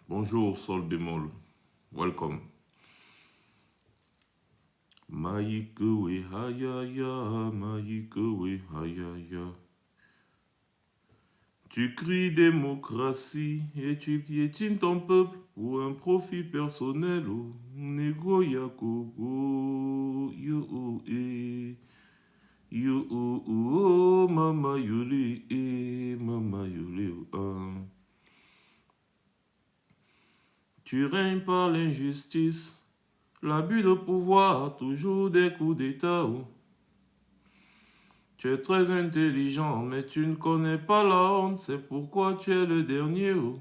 Bonjour, sol bémol. Welcome. Maïkewe hayaya, maïkewe hayaya. Tu cries démocratie et tu piétines ton peuple pour un profit personnel. Oh, Nego yako, oh, yo, eh. Yo, oh, mama yuli, mama yuli, ah. Tu règnes par l'injustice, l'abus de pouvoir, toujours des coups d'État. Oh. Tu es très intelligent, mais tu ne connais pas la honte, c'est pourquoi tu es le dernier. Oh.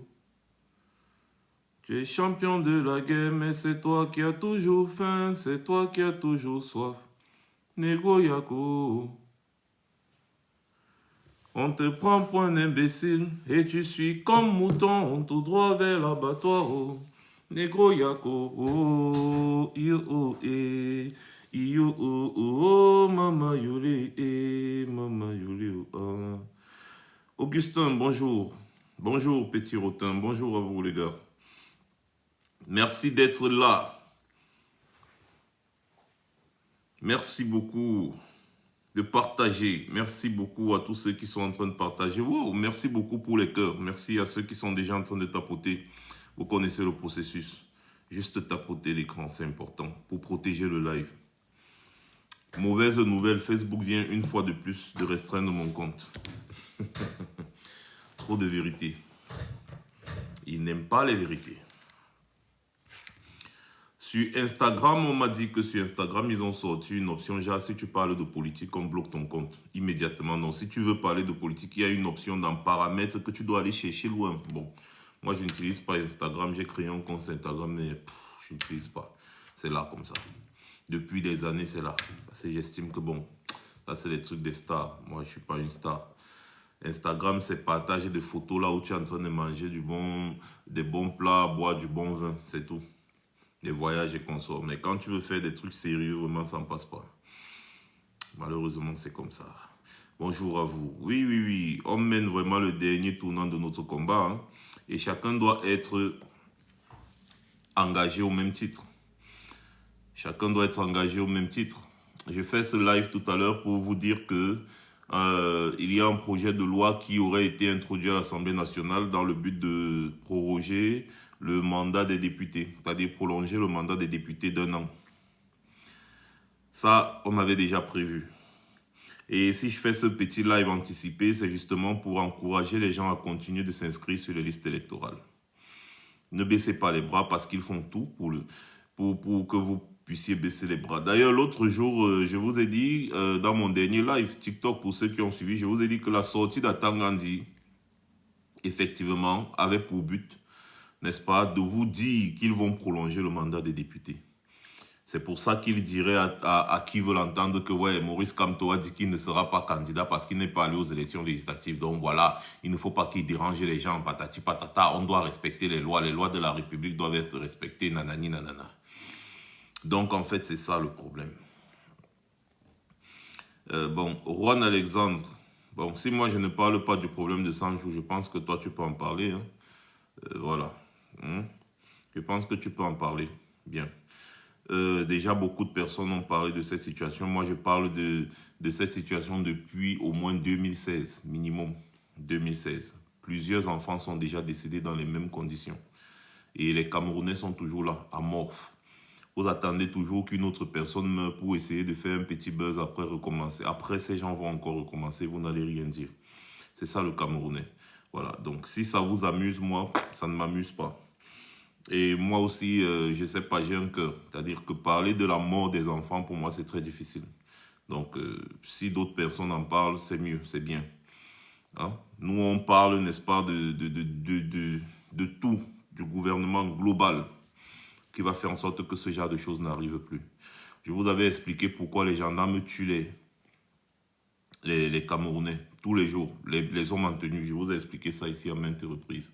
Tu es champion de la guerre, mais c'est toi qui as toujours faim, c'est toi qui as toujours soif. Nego yako. On te prend pour un imbécile, et tu suis comme mouton, tout droit vers l'abattoir. Oh. Nego yako, oh, yo, oh, eh. Yo, oh, oh, mama yuli, mama yuli, oh. Augustin, bonjour. Bonjour, petit rotin. Bonjour à vous, les gars. Merci d'être là. Merci beaucoup de partager. Merci beaucoup à tous ceux qui sont en train de partager. Wow, merci beaucoup pour les cœurs. Merci à ceux qui sont déjà en train de tapoter. Vous connaissez le processus. Juste tapoter l'écran, c'est important pour protéger le live. Mauvaise nouvelle, Facebook vient une fois de plus de restreindre mon compte. Trop de vérité. Ils n'aiment pas les vérités. Sur Instagram, on m'a dit que sur Instagram, ils ont sorti une option. Genre, si tu parles de politique, on bloque ton compte immédiatement. Donc, si tu veux parler de politique, il y a une option dans paramètres que tu dois aller chercher loin. Bon, moi, je n'utilise pas Instagram. J'ai créé un compte Instagram, mais je n'utilise pas. C'est là comme ça. Depuis des années, c'est là. Parce que j'estime que, bon, ça, c'est les trucs des stars. Moi, je ne suis pas une star. Instagram, c'est partager des photos là où tu es en train de manger des bons plats, boire du bon vin. C'est tout. Les voyages et consorts. Mais quand tu veux faire des trucs sérieux, vraiment, ça ne passe pas. Malheureusement, c'est comme ça. Bonjour à vous. Oui, oui, oui. On mène vraiment le dernier tournant de notre combat. Hein, et chacun doit être engagé au même titre. Chacun doit être engagé au même titre. Je fais ce live tout à l'heure pour vous dire que il y a un projet de loi qui aurait été introduit à l'Assemblée nationale dans le but de proroger le mandat des députés, c'est-à-dire prolonger le mandat des députés d'1 an. Ça, on avait déjà prévu. Et si je fais ce petit live anticipé, c'est justement pour encourager les gens à continuer de s'inscrire sur les listes électorales. Ne baissez pas les bras parce qu'ils font tout pour que vous puissiez baisser les bras. D'ailleurs, l'autre jour, je vous ai dit, dans mon dernier live TikTok, pour ceux qui ont suivi, je vous ai dit que la sortie d'Atan Gandhi, effectivement, avait pour but, n'est-ce pas, de vous dire qu'ils vont prolonger le mandat des députés. C'est pour ça qu'il dirait à qui veut l'entendre que ouais, Maurice Kamto a dit qu'il ne sera pas candidat parce qu'il n'est pas allé aux élections législatives. Donc voilà, il ne faut pas qu'il dérange les gens, patati patata. On doit respecter les lois de la République doivent être respectées, nanani nanana. Donc en fait, c'est ça le problème. Bon, Juan Alexandre, bon, si moi je ne parle pas du problème de Sanjou, je pense que toi tu peux en parler. Hein. Voilà. Je pense que tu peux en parler. Bien. Déjà, beaucoup de personnes ont parlé de cette situation. Moi, je parle de cette situation depuis au moins 2016, minimum 2016. Plusieurs enfants sont déjà décédés dans les mêmes conditions. Et les Camerounais sont toujours là, amorphes. Vous attendez toujours qu'une autre personne meure pour essayer de faire un petit buzz après recommencer. Après, ces gens vont encore recommencer, vous n'allez rien dire. C'est ça le Camerounais. Voilà, donc si ça vous amuse, moi, ça ne m'amuse pas. Et moi aussi, je ne sais pas, j'ai un cœur. C'est-à-dire que parler de la mort des enfants, pour moi, c'est très difficile. Donc, si d'autres personnes en parlent, c'est mieux, c'est bien. Hein? Nous, on parle, n'est-ce pas, de tout, du gouvernement global, qui va faire en sorte que ce genre de choses n'arrive plus. Je vous avais expliqué pourquoi les gendarmes tuent les Camerounais tous les jours, les hommes en tenue. Je vous ai expliqué ça ici à maintes reprises.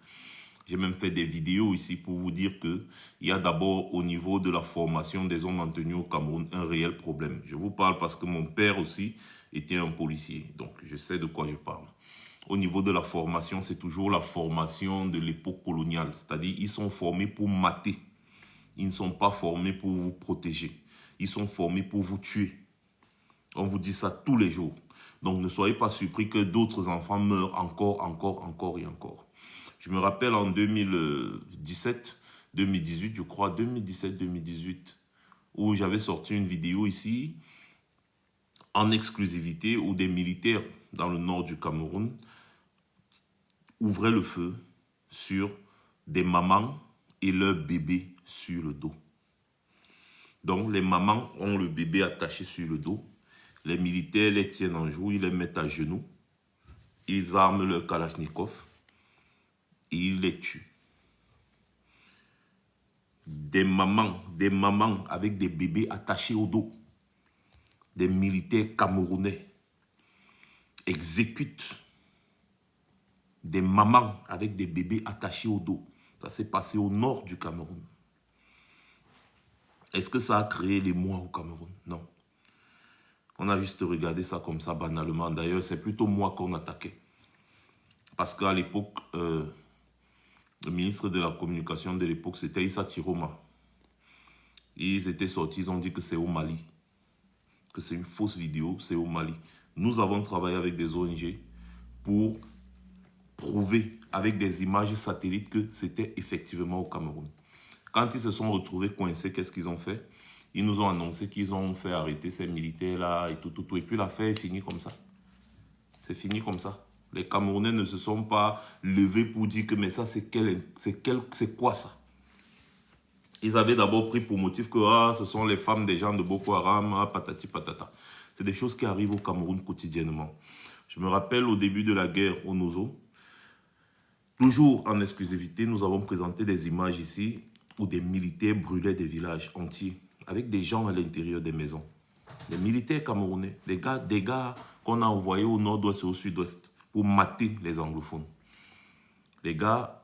J'ai même fait des vidéos ici pour vous dire qu'il y a d'abord au niveau de la formation des hommes en tenue au Cameroun un réel problème. Je vous parle parce que mon père aussi était un policier, donc je sais de quoi je parle. au niveau de la formation, c'est toujours la formation de l'époque coloniale. C'est-à-dire, ils sont formés pour mater. Ils ne sont pas formés pour vous protéger. Ils sont formés pour vous tuer. On vous dit ça tous les jours. Donc, ne soyez pas surpris que d'autres enfants meurent encore et encore. Je me rappelle en 2017, 2018, je crois, 2017-2018, où j'avais sorti une vidéo ici, en exclusivité, où des militaires dans le nord du Cameroun ouvraient le feu sur des mamans et leurs bébés sur le dos. Donc, les mamans ont le bébé attaché sur le dos. Les militaires les tiennent en joue, ils les mettent à genoux. Ils arment leur kalachnikov et ils les tuent. Des mamans avec des bébés attachés au dos. Des militaires camerounais exécutent des mamans avec des bébés attachés au dos. Ça s'est passé au nord du Cameroun. Est-ce que ça a créé l'émoi au Cameroun? Non. On a juste regardé ça comme ça banalement. D'ailleurs, c'est plutôt moi qu'on attaquait. Parce qu'à l'époque, le ministre de la communication de l'époque, c'était Issa Tiroma. Ils étaient sortis, ils ont dit que c'est au Mali. Que c'est une fausse vidéo, c'est au Mali. Nous avons travaillé avec des ONG pour prouver avec des images satellites que c'était effectivement au Cameroun. Quand ils se sont retrouvés coincés, qu'est-ce qu'ils ont fait? Ils nous ont annoncé qu'ils ont fait arrêter ces militaires-là et tout. Et puis l'affaire est finie comme ça. C'est fini comme ça. Les Camerounais ne se sont pas levés pour dire que mais ça c'est quoi ça? Ils avaient d'abord pris pour motif que ce sont les femmes des gens de Boko Haram, patati patata. C'est des choses qui arrivent au Cameroun quotidiennement. Je me rappelle au début de la guerre au Nozo, toujours en exclusivité, nous avons présenté des images ici où des militaires brûlaient des villages entiers avec des gens à l'intérieur des maisons. Des militaires camerounais, des gars qu'on a envoyés au nord-ouest et au sud-ouest pour mater les anglophones. Les gars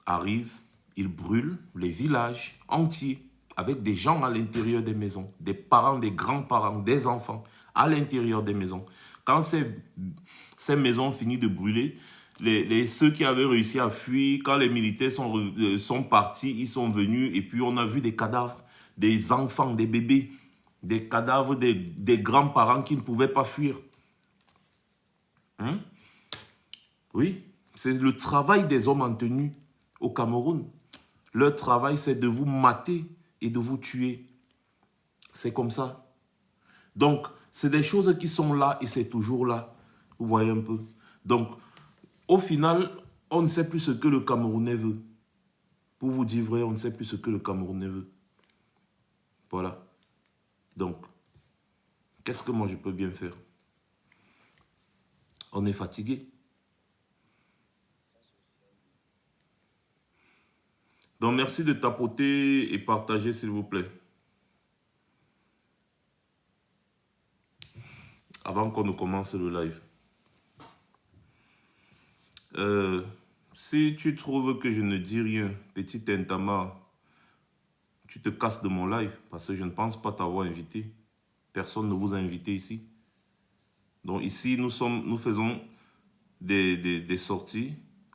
arrivent, ils brûlent les villages entiers avec des gens à l'intérieur des maisons, des parents, des grands-parents, des enfants à l'intérieur des maisons. Quand ces maisons finissent de brûler, ceux qui avaient réussi à fuir, quand les militaires sont partis, ils sont venus et puis on a vu des cadavres, des enfants, des bébés, des cadavres des grands-parents qui ne pouvaient pas fuir. Hein? Oui, c'est le travail des hommes en tenue au Cameroun. Leur travail, c'est de vous mater et de vous tuer. C'est comme ça. Donc, c'est des choses qui sont là et c'est toujours là. Vous voyez un peu. Donc, au final, on ne sait plus ce que le Camerounais veut. Pour vous dire vrai, on ne sait plus ce que le Camerounais veut. Voilà. Donc, qu'est-ce que moi je peux bien faire? On est fatigué. Donc, merci de tapoter et partager, s'il vous plaît. Avant qu'on ne commence le live. Si tu trouves que je ne dis rien, petit Entama, tu te casses de mon live parce que je ne pense pas t'avoir invité. Personne ne vous a invité ici. Donc ici, nous faisons des sorties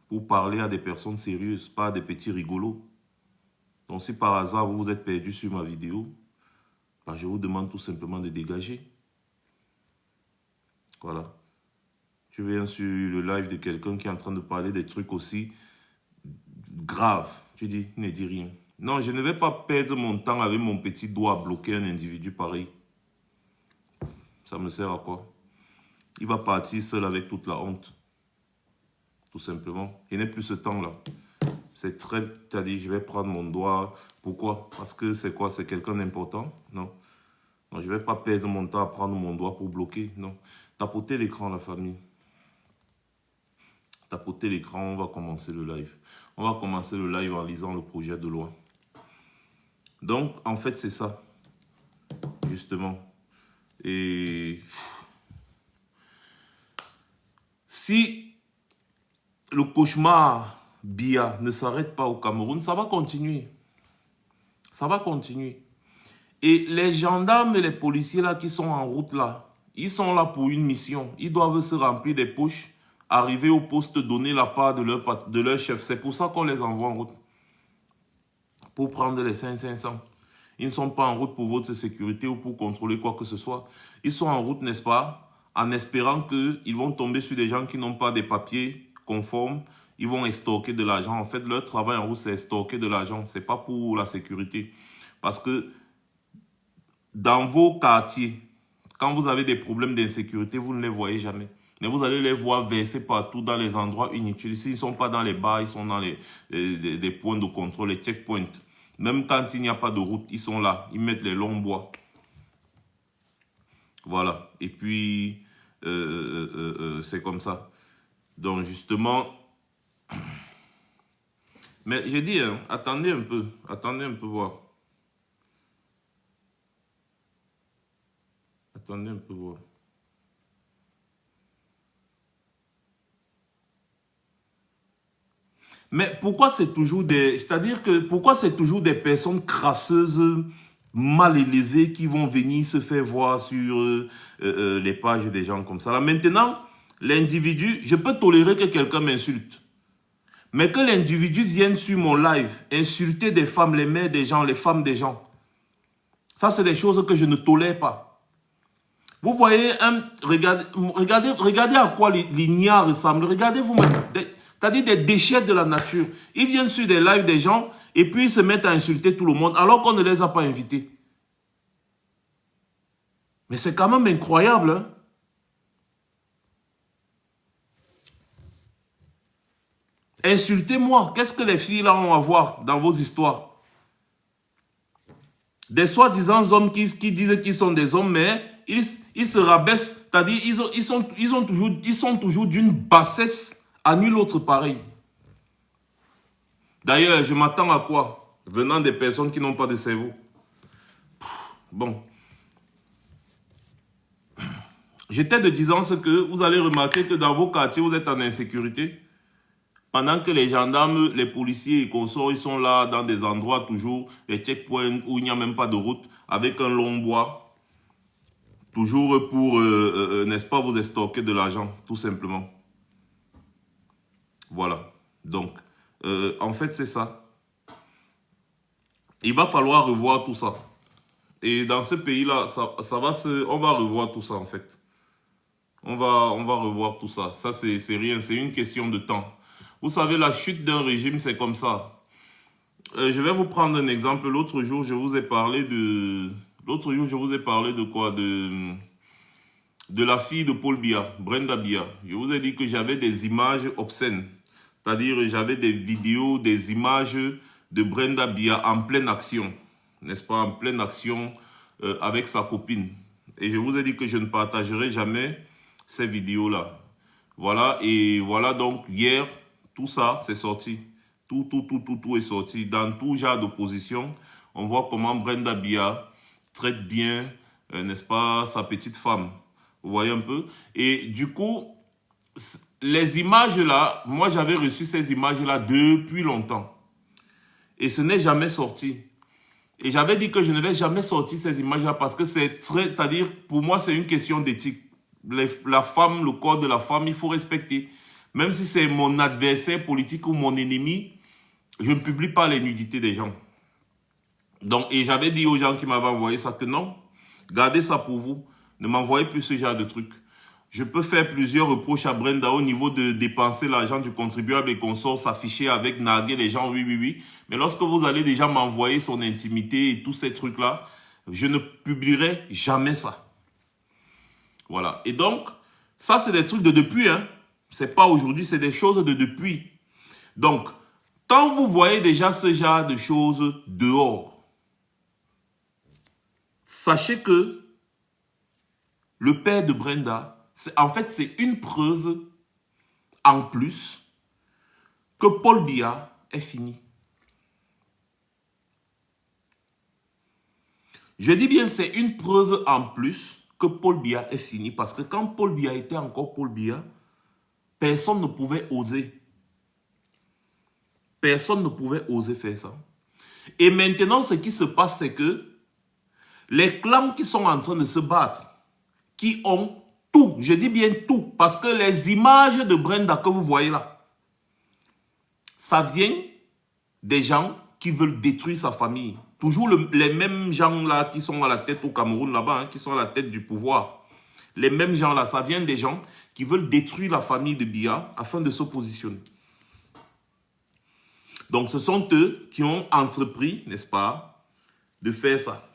pour parler à des personnes sérieuses, pas à des petits rigolos. Donc si par hasard vous vous êtes perdu sur ma vidéo, bah, je vous demande tout simplement de dégager. Voilà. Tu viens sur le live de quelqu'un qui est en train de parler des trucs aussi graves. Tu dis, ne dis rien. Non, je ne vais pas perdre mon temps avec mon petit doigt à bloquer un individu pareil. Ça me sert à quoi? Il va partir seul avec toute la honte. Tout simplement. Il n'est plus ce temps-là. C'est très... Tu as dit, je vais prendre mon doigt. Pourquoi? Parce que c'est quoi? C'est quelqu'un d'important? Non. Non, je ne vais pas perdre mon temps à prendre mon doigt pour bloquer. Non. Tapotez l'écran, la famille. Tapotez l'écran, on va commencer le live. On va commencer le live en lisant le projet de loi. Donc, en fait, c'est ça. Justement. Et... si le cauchemar Biya ne s'arrête pas au Cameroun, ça va continuer. Ça va continuer. Et les gendarmes et les policiers là qui sont en route là, ils sont là pour une mission. Ils doivent se remplir des poches arriver au poste, donner la part de leur chef. C'est pour ça qu'on les envoie en route. Pour prendre les 500. Ils ne sont pas en route pour votre sécurité ou pour contrôler quoi que ce soit. Ils sont en route, n'est-ce pas, en espérant qu'ils vont tomber sur des gens qui n'ont pas des papiers conformes. Ils vont extorquer de l'argent. En fait, leur travail en route, c'est extorquer de l'argent. Ce n'est pas pour la sécurité. Parce que dans vos quartiers, quand vous avez des problèmes d'insécurité, vous ne les voyez jamais. Mais vous allez les voir verser partout dans les endroits inutiles. S'ils ne sont pas dans les bars, ils sont dans des points de contrôle, les checkpoints. Même quand il n'y a pas de route, ils sont là. Ils mettent les longs bois. Voilà. Et puis, c'est comme ça. Donc, justement... Mais j'ai dit, hein, attendez un peu voir. Attendez un peu voir. Mais pourquoi c'est toujours des... C'est-à-dire que pourquoi c'est toujours des personnes crasseuses, mal élevées qui vont venir se faire voir sur les pages des gens comme ça. Là, maintenant, l'individu, je peux tolérer que quelqu'un m'insulte. Mais que l'individu vienne sur mon live, insulter des femmes, les mères des gens, les femmes des gens. Ça, c'est des choses que je ne tolère pas. Vous voyez, regardez à quoi l'ignare ressemble. Regardez vous-même. C'est-à-dire des déchets de la nature. Ils viennent sur des lives des gens et puis ils se mettent à insulter tout le monde alors qu'on ne les a pas invités. Mais c'est quand même incroyable, hein? Insultez-moi. Qu'est-ce que les filles là ont à voir dans vos histoires? Des soi-disant hommes qui disent qu'ils sont des hommes, mais ils se rabaissent. C'est-à-dire ils sont toujours d'une bassesse à nul autre pareil. D'ailleurs, je m'attends à quoi? Venant des personnes qui n'ont pas de cerveau. Bon. J'étais de disant ce que vous allez remarquer que dans vos quartiers, vous êtes en insécurité. Pendant que les gendarmes, les policiers et consorts, ils sont là dans des endroits toujours, des checkpoints où il n'y a même pas de route, avec un long bois. Toujours pour, n'est-ce pas, vous extorquer de l'argent, tout simplement. Voilà. Donc, en fait, c'est ça. Il va falloir revoir tout ça. Et dans ce pays-là, on va revoir tout ça, en fait. On va revoir tout ça. Ça, c'est rien, c'est une question de temps. Vous savez, la chute d'un régime, c'est comme ça. Je vais vous prendre un exemple. L'autre jour, je vous ai parlé de... L'autre jour, je vous ai parlé de quoi? De la fille de Paul Biya, Brenda Biya. Je vous ai dit que j'avais des images obscènes. C'est-à-dire, j'avais des vidéos, des images de Brenda Biya en pleine action. N'est-ce pas? En pleine action avec sa copine. Et je vous ai dit que je ne partagerai jamais ces vidéos-là. Voilà. Et voilà donc, hier... Tout ça, c'est sorti. Tout est sorti. Dans tout genre d'opposition, on voit comment Brenda Biya traite bien, n'est-ce pas, sa petite femme. Vous voyez un peu? Et du coup, les images-là, moi j'avais reçu ces images-là depuis longtemps. Et ce n'est jamais sorti. Et j'avais dit que je ne vais jamais sortir ces images-là parce que c'est très... C'est-à-dire, pour moi, c'est une question d'éthique. La femme, le corps de la femme, il faut respecter. Même si c'est mon adversaire politique ou mon ennemi, je ne publie pas les nudités des gens. Donc, et j'avais dit aux gens qui m'avaient envoyé ça que non, gardez ça pour vous. Ne m'envoyez plus ce genre de trucs. Je peux faire plusieurs reproches à Brenda au niveau de dépenser l'argent du contribuable et consorts, s'afficher avec, narguer les gens, oui. Mais lorsque vous allez déjà m'envoyer son intimité et tous ces trucs-là, je ne publierai jamais ça. Voilà. Et donc, ça, c'est des trucs de depuis, hein. C'est pas aujourd'hui, c'est des choses de depuis. Donc, quand vous voyez déjà ce genre de choses dehors, sachez que le père de Brenda, en fait, c'est une preuve en plus que Paul Biya est fini. Je dis bien, c'est une preuve en plus que Paul Biya est fini. Parce que quand Paul Biya était encore Paul Biya, personne ne pouvait oser. Personne ne pouvait oser faire ça. Et maintenant, ce qui se passe, c'est que les clans qui sont en train de se battre, qui ont Tout, je dis bien tout, parce que les images de Brenda que vous voyez là, ça vient des gens qui veulent détruire sa famille. Toujours les mêmes gens là qui sont à la tête au Cameroun là-bas, hein, qui sont à la tête du pouvoir. Les mêmes gens là, ça vient des gens qui veulent détruire la famille de Biya afin de se positionner. Donc ce sont eux qui ont entrepris, n'est-ce pas, de faire ça.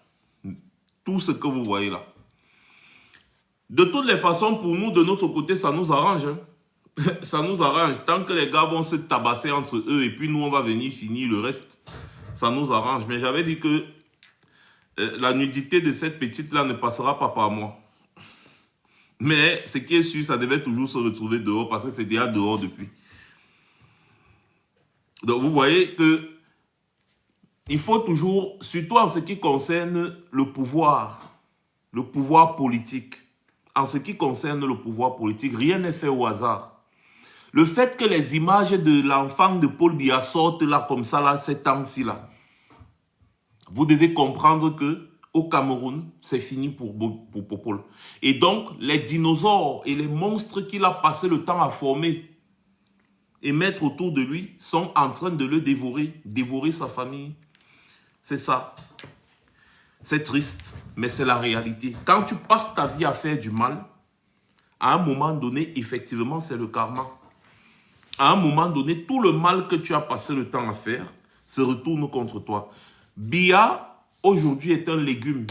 Tout ce que vous voyez là. De toutes les façons, pour nous, de notre côté, ça nous arrange. Hein. Ça nous arrange. Tant que les gars vont se tabasser entre eux et puis nous, on va venir finir le reste. Ça nous arrange. Mais j'avais dit que la nudité de cette petite-là ne passera pas par moi. Mais ce qui est sûr, ça devait toujours se retrouver dehors parce que c'est déjà dehors depuis. Donc vous voyez que il faut toujours, surtout en ce qui concerne le pouvoir politique, en ce qui concerne le pouvoir politique, rien n'est fait au hasard. Le fait que les images de l'enfant de Paul Biya sortent là, comme ça, là, ces temps-ci, là, vous devez comprendre que au Cameroun, c'est fini pour Paul. Et donc, les dinosaures et les monstres qu'il a passé le temps à former et mettre autour de lui sont en train de le dévorer sa famille. C'est ça. C'est triste, mais c'est la réalité. Quand tu passes ta vie à faire du mal, à un moment donné, effectivement, c'est le karma. À un moment donné, tout le mal que tu as passé le temps à faire se retourne contre toi. Biya, aujourd'hui, est un légume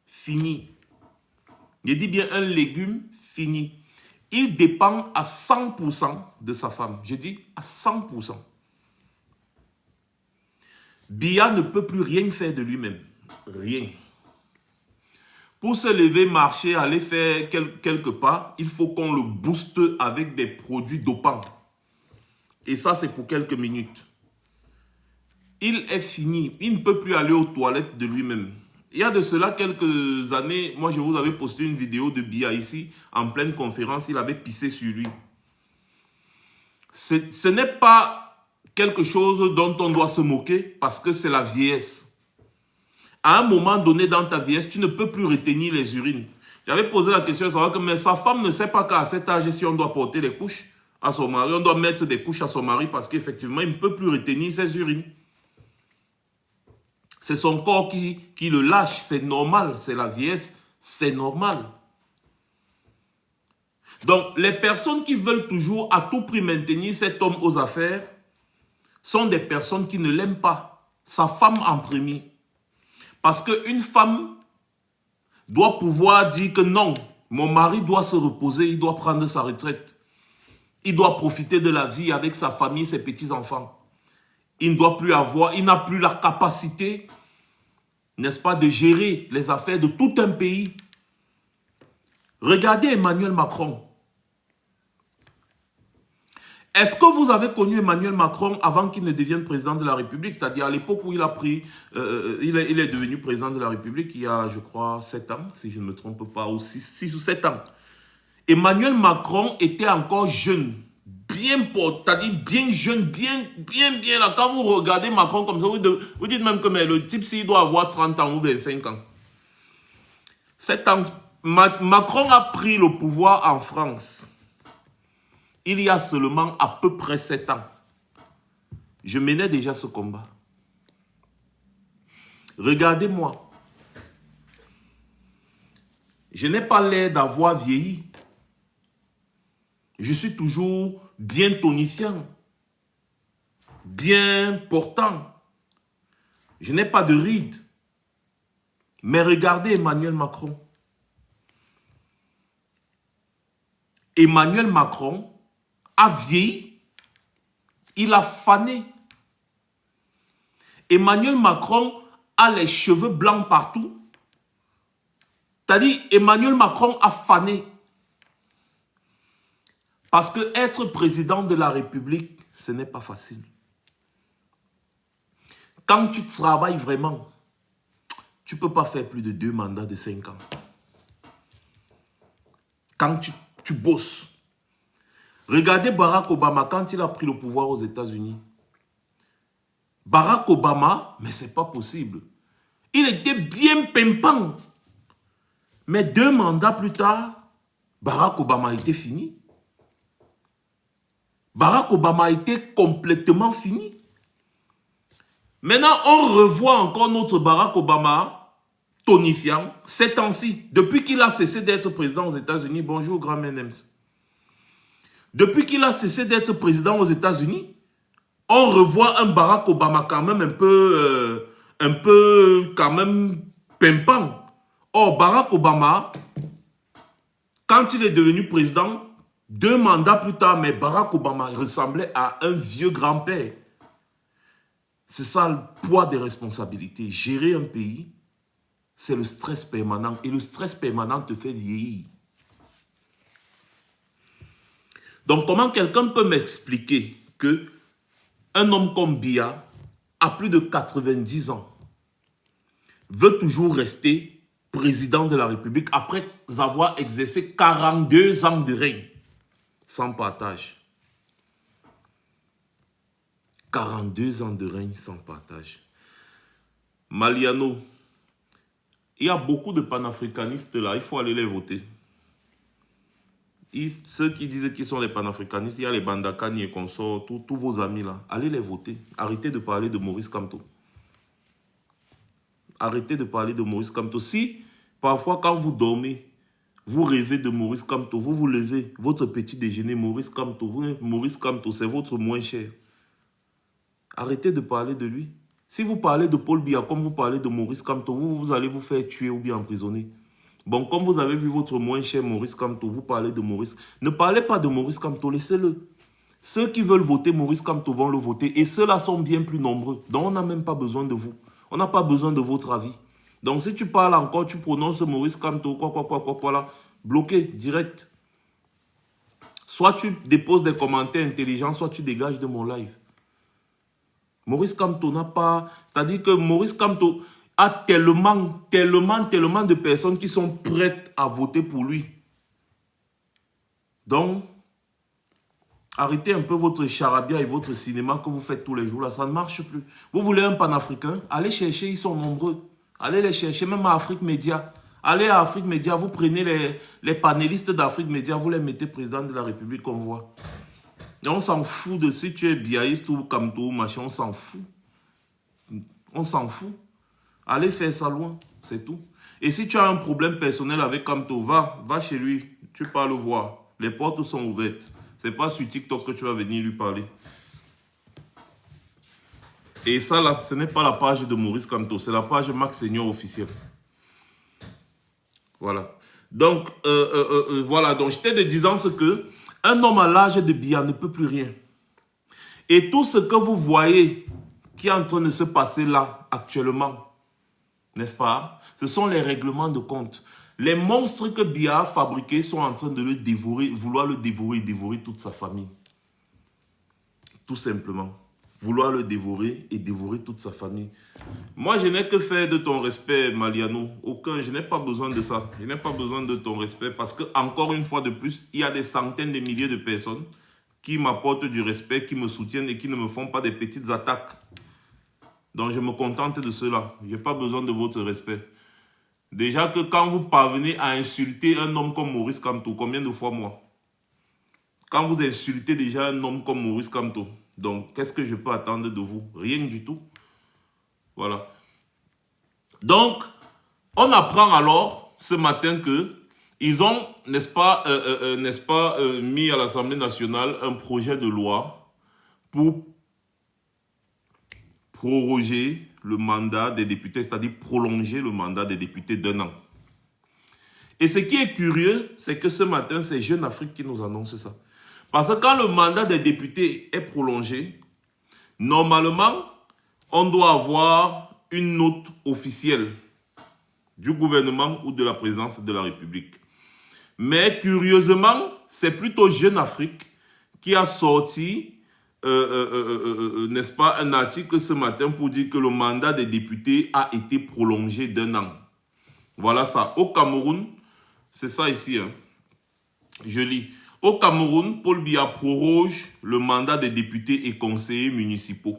fini. Je dis bien un légume fini. Il dépend à 100% de sa femme. Je dis à 100%. Biya ne peut plus rien faire de lui-même. Rien. Pour se lever, marcher, aller faire quelque part, il faut qu'on le booste avec des produits dopants. Et ça, c'est pour quelques minutes. Il est fini. Il ne peut plus aller aux toilettes de lui-même. Il y a de cela quelques années, moi je vous avais posté une vidéo de Biya ici, en pleine conférence, il avait pissé sur lui. Ce n'est pas quelque chose dont on doit se moquer parce que c'est la vieillesse. À un moment donné dans ta vieillesse, tu ne peux plus retenir les urines. J'avais posé la question de savoir que mais sa femme ne sait pas qu'à cet âge, si on doit porter les couches à son mari, on doit mettre des couches à son mari parce qu'effectivement, il ne peut plus retenir ses urines. C'est son corps qui le lâche, c'est normal, c'est la vieillesse, c'est normal. Donc, les personnes qui veulent toujours à tout prix maintenir cet homme aux affaires sont des personnes qui ne l'aiment pas, sa femme en premier. Parce qu'une femme doit pouvoir dire que non, mon mari doit se reposer, il doit prendre sa retraite. Il doit profiter de la vie avec sa famille, ses petits-enfants. Il ne doit plus avoir, il n'a plus la capacité, n'est-ce pas, de gérer les affaires de tout un pays. Regardez Emmanuel Macron. Est-ce que vous avez connu Emmanuel Macron avant qu'il ne devienne président de la République? C'est-à-dire à l'époque où il a pris, il est devenu président de la République il y a, je crois, 7 ans, si je ne me trompe pas, ou 6 ou 7 ans. Emmanuel Macron était encore jeune, c'est-à-dire bien jeune, bien là. Quand vous regardez Macron comme ça, vous dites même que mais le type, s'il doit avoir 30 ans ou 25 ans. 7 ans, Macron a pris le pouvoir en France. Il y a seulement à peu près 7 ans. Je menais déjà ce combat. Regardez-moi. Je n'ai pas l'air d'avoir vieilli. Je suis toujours bien tonifiant. Bien portant. Je n'ai pas de rides. Mais regardez Emmanuel Macron. Emmanuel Macron a vieilli, il a fané. Emmanuel Macron a les cheveux blancs partout. C'est-à-dire, Emmanuel Macron a fané. Parce que être président de la République, ce n'est pas facile. Quand tu travailles vraiment, tu ne peux pas faire plus de 2 mandats de 5 ans. Quand tu bosses. Regardez Barack Obama quand il a pris le pouvoir aux États-Unis. Barack Obama, mais ce n'est pas possible. Il était bien pimpant. Mais 2 mandats plus tard, Barack Obama était fini. Barack Obama était complètement fini. Maintenant, on revoit encore notre Barack Obama tonifiant ces temps-ci. Depuis qu'il a cessé d'être président aux États-Unis, bonjour grand Menems. Depuis qu'il a cessé d'être président aux États-Unis, on revoit un Barack Obama quand même un peu quand même pimpant. Or, Barack Obama, quand il est devenu président, 2 mandats plus tard, mais Barack Obama ressemblait à un vieux grand-père. C'est ça le poids des responsabilités. Gérer un pays, c'est le stress permanent. Et le stress permanent te fait vieillir. Donc, comment quelqu'un peut m'expliquer que un homme comme Biya, à plus de 90 ans, veut toujours rester président de la République après avoir exercé 42 ans de règne sans partage? 42 ans de règne sans partage. Maliano, il y a beaucoup de panafricanistes là, il faut aller les voter. Ceux qui disent qu'ils sont les panafricanistes, il y a les Bandakani et consorts, tous vos amis là, allez les voter. Arrêtez de parler de Maurice Kamto. Arrêtez de parler de Maurice Kamto. Si, parfois quand vous dormez, vous rêvez de Maurice Kamto, vous vous levez, votre petit déjeuner, Maurice Kamto, Maurice Kamto, c'est votre moins cher. Arrêtez de parler de lui. Si vous parlez de Paul Biya comme vous parlez de Maurice Kamto, vous allez vous faire tuer ou bien emprisonner. Bon, comme vous avez vu votre moins cher Maurice Kamto, vous parlez de Maurice. Ne parlez pas de Maurice Kamto, laissez-le. Ceux qui veulent voter Maurice Kamto vont le voter. Et ceux-là sont bien plus nombreux. Donc, on n'a même pas besoin de vous. On n'a pas besoin de votre avis. Donc, si tu parles encore, tu prononces Maurice Kamto, quoi, là, bloqué, direct. Soit tu déposes des commentaires intelligents, soit tu dégages de mon live. Maurice Kamto n'a pas... C'est-à-dire que Maurice Kamto a tellement de personnes qui sont prêtes à voter pour lui. Donc, arrêtez un peu votre charabia et votre cinéma que vous faites tous les jours là, ça ne marche plus. Vous voulez un panafricain? Allez chercher, ils sont nombreux. Allez les chercher, même à Afrique Média. Allez à Afrique Média, vous prenez les panélistes d'Afrique Média, vous les mettez président de la République qu'on voit. Et on s'en fout de si tu es biaïste ou Kamto, machin, on s'en fout. On s'en fout. Allez faire ça loin, c'est tout. Et si tu as un problème personnel avec Kamto, va chez lui, tu pars le voir. Les portes sont ouvertes. C'est pas sur TikTok que tu vas venir lui parler. Et ça là, ce n'est pas la page de Maurice Kamto, c'est la page Max Senior officielle. Voilà. Donc, voilà. Donc, j'étais de disant ce que un homme à l'âge de Biya ne peut plus rien. Et tout ce que vous voyez qui est en train de se passer là, actuellement, n'est-ce pas? Ce sont les règlements de compte. Les monstres que Biya a fabriqués sont en train de le dévorer, vouloir le dévorer et dévorer toute sa famille. Tout simplement. Vouloir le dévorer et dévorer toute sa famille. Moi, je n'ai que faire de ton respect, Maliano. Aucun, je n'ai pas besoin de ça. Je n'ai pas besoin de ton respect parce que, encore une fois de plus, il y a des centaines de milliers de personnes qui m'apportent du respect, qui me soutiennent et qui ne me font pas des petites attaques. Donc, je me contente de cela. Je n'ai pas besoin de votre respect. Déjà que quand vous parvenez à insulter un homme comme Maurice Kamto, combien de fois moi? Quand vous insultez déjà un homme comme Maurice Kamto, donc qu'est-ce que je peux attendre de vous? Rien du tout. Voilà. Donc, on apprend alors ce matin que ils ont, n'est-ce pas, mis à l'Assemblée nationale un projet de loi pour proroger le mandat des députés, c'est-à-dire prolonger le mandat des députés d'1 an. Et ce qui est curieux, c'est que ce matin, c'est Jeune Afrique qui nous annonce ça. Parce que quand le mandat des députés est prolongé, normalement, on doit avoir une note officielle du gouvernement ou de la présidence de la République. Mais curieusement, c'est plutôt Jeune Afrique qui a sorti, n'est-ce pas, un article ce matin pour dire que le mandat des députés a été prolongé d'1 an. Voilà ça. Au Cameroun, c'est ça ici, hein. Je lis. Au Cameroun, Paul Biya proroge le mandat des députés et conseillers municipaux.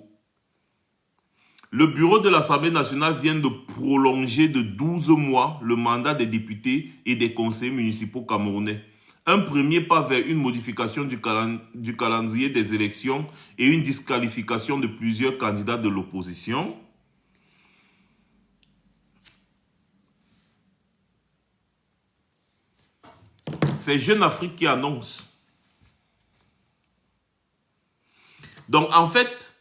Le bureau de l'Assemblée nationale vient de prolonger de 12 mois le mandat des députés et des conseillers municipaux camerounais. Un premier pas vers une modification du calendrier des élections et une disqualification de plusieurs candidats de l'opposition. C'est Jeune Afrique qui annonce. Donc, en fait,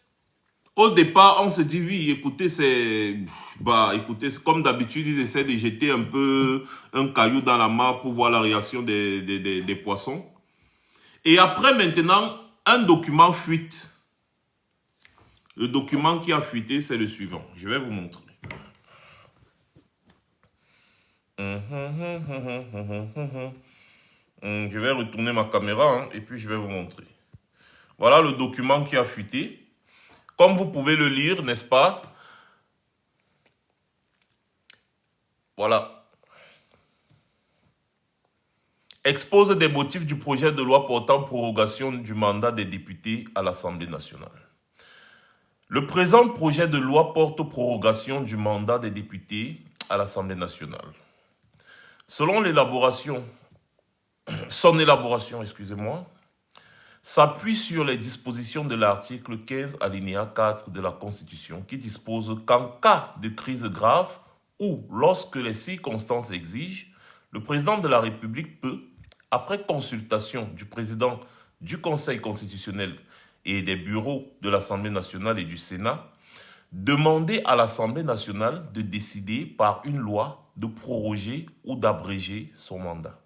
au départ, on se dit, oui, écoutez, écoutez, comme d'habitude, ils essaient de jeter un peu un caillou dans la mare pour voir la réaction des poissons. Et après, maintenant, un document fuite. Le document qui a fuité, c'est le suivant. Je vais vous montrer. Je vais retourner ma caméra et puis je vais vous montrer. Voilà le document qui a fuité. Comme vous pouvez le lire, n'est-ce pas? Voilà. Expose des motifs du projet de loi portant prorogation du mandat des députés à l'Assemblée nationale. Le présent projet de loi porte prorogation du mandat des députés à l'Assemblée nationale. Selon son élaboration, s'appuie sur les dispositions de l'article 15 alinéa 4 de la Constitution qui dispose qu'en cas de crise grave ou lorsque les circonstances exigent, le président de la République peut, après consultation du président du Conseil constitutionnel et des bureaux de l'Assemblée nationale et du Sénat, demander à l'Assemblée nationale de décider par une loi de proroger ou d'abréger son mandat.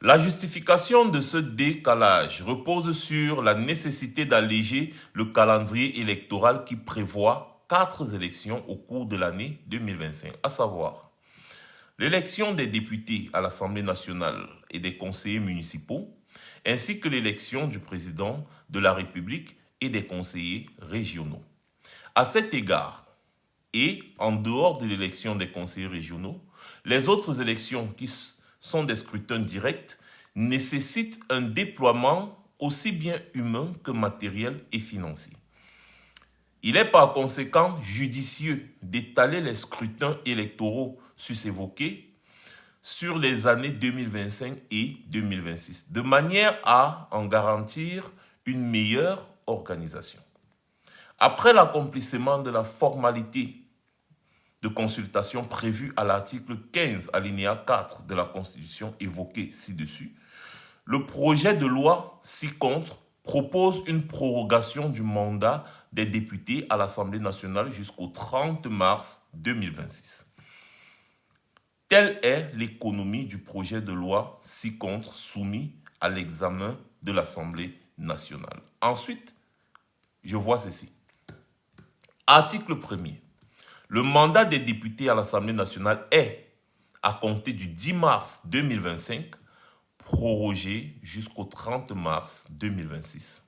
La justification de ce décalage repose sur la nécessité d'alléger le calendrier électoral qui prévoit 4 élections au cours de l'année 2025, à savoir l'élection des députés à l'Assemblée nationale et des conseillers municipaux, ainsi que l'élection du président de la République et des conseillers régionaux. À cet égard, et en dehors de l'élection des conseillers régionaux, les autres élections qui sont des scrutins directs nécessitent un déploiement aussi bien humain que matériel et financier. Il est par conséquent judicieux d'étaler les scrutins électoraux évoqués sur les années 2025 et 2026, de manière à en garantir une meilleure organisation. Après l'accomplissement de la formalité de consultation prévue à l'article 15 alinéa 4 de la Constitution évoquée ci-dessus, le projet de loi ci-contre propose une prorogation du mandat des députés à l'Assemblée nationale jusqu'au 30 mars 2026. Telle est l'économie du projet de loi ci-contre soumis à l'examen de l'Assemblée nationale. Ensuite, je vois ceci. Article 1er. Le mandat des députés à l'Assemblée nationale est, à compter du 10 mars 2025, prorogé jusqu'au 30 mars 2026.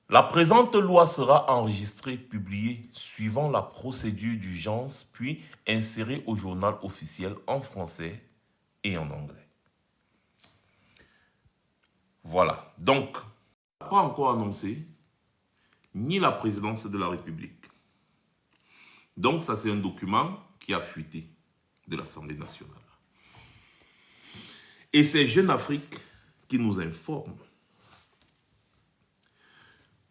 La présente loi sera enregistrée, publiée suivant la procédure d'urgence, puis insérée au journal officiel en français et en anglais. Voilà. Donc, pas encore annoncé, ni la présidence de la République. Donc, ça, c'est un document qui a fuité de l'Assemblée nationale. Et c'est Jeune Afrique qui nous informe.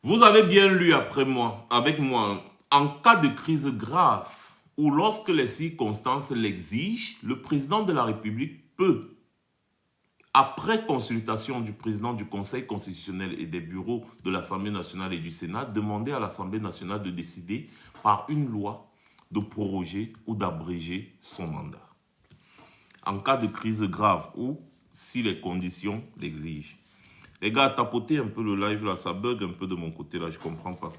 Vous avez bien lu avec moi, en cas de crise grave ou lorsque les circonstances l'exigent, le président de la République peut, après consultation du président du Conseil constitutionnel et des bureaux de l'Assemblée nationale et du Sénat, demander à l'Assemblée nationale de décider par une loi de proroger ou d'abréger son mandat. En cas de crise grave ou si les conditions l'exigent. Les gars, tapotez un peu le live là, ça bug un peu de mon côté là, je comprends pas.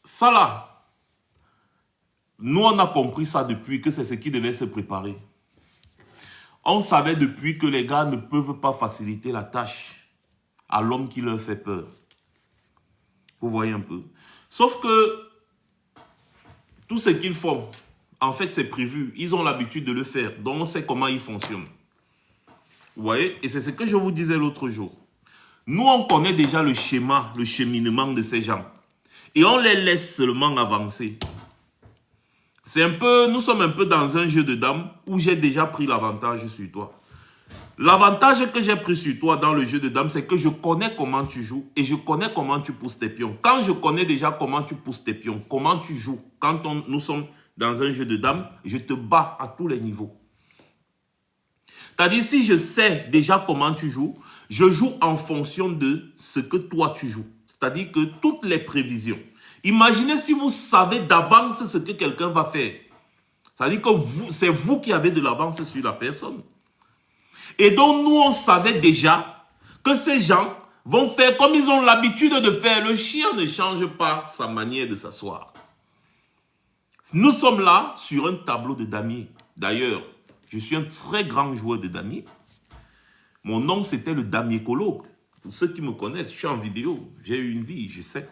Ça là, nous on a compris ça depuis que c'est ce qui devait se préparer. On savait depuis que les gars ne peuvent pas faciliter la tâche à l'homme qui leur fait peur. Vous voyez un peu. Sauf que tout ce qu'ils font, en fait, c'est prévu. Ils ont l'habitude de le faire. Donc, on sait comment ils fonctionnent. Vous voyez? Et c'est ce que je vous disais l'autre jour. Nous, on connaît déjà le schéma, le cheminement de ces gens. Et on les laisse seulement avancer. C'est un peu, nous sommes un peu dans un jeu de dames où j'ai déjà pris l'avantage sur toi. L'avantage que j'ai pris sur toi dans le jeu de dames, c'est que je connais comment tu joues et je connais comment tu pousses tes pions. Quand je connais déjà comment tu pousses tes pions, comment tu joues, quand nous sommes dans un jeu de dames, je te bats à tous les niveaux. C'est-à-dire, si je sais déjà comment tu joues, je joue en fonction de ce que toi tu joues. C'est-à-dire que toutes les prévisions. Imaginez si vous savez d'avance ce que quelqu'un va faire. C'est-à-dire que c'est vous qui avez de l'avance sur la personne. Et donc, nous, on savait déjà que ces gens vont faire comme ils ont l'habitude de faire. Le chien ne change pas sa manière de s'asseoir. Nous sommes là sur un tableau de damier. D'ailleurs, je suis un très grand joueur de damier. Mon nom, c'était le damiécologue. Pour ceux qui me connaissent, je suis en vidéo. J'ai eu une vie, je sais.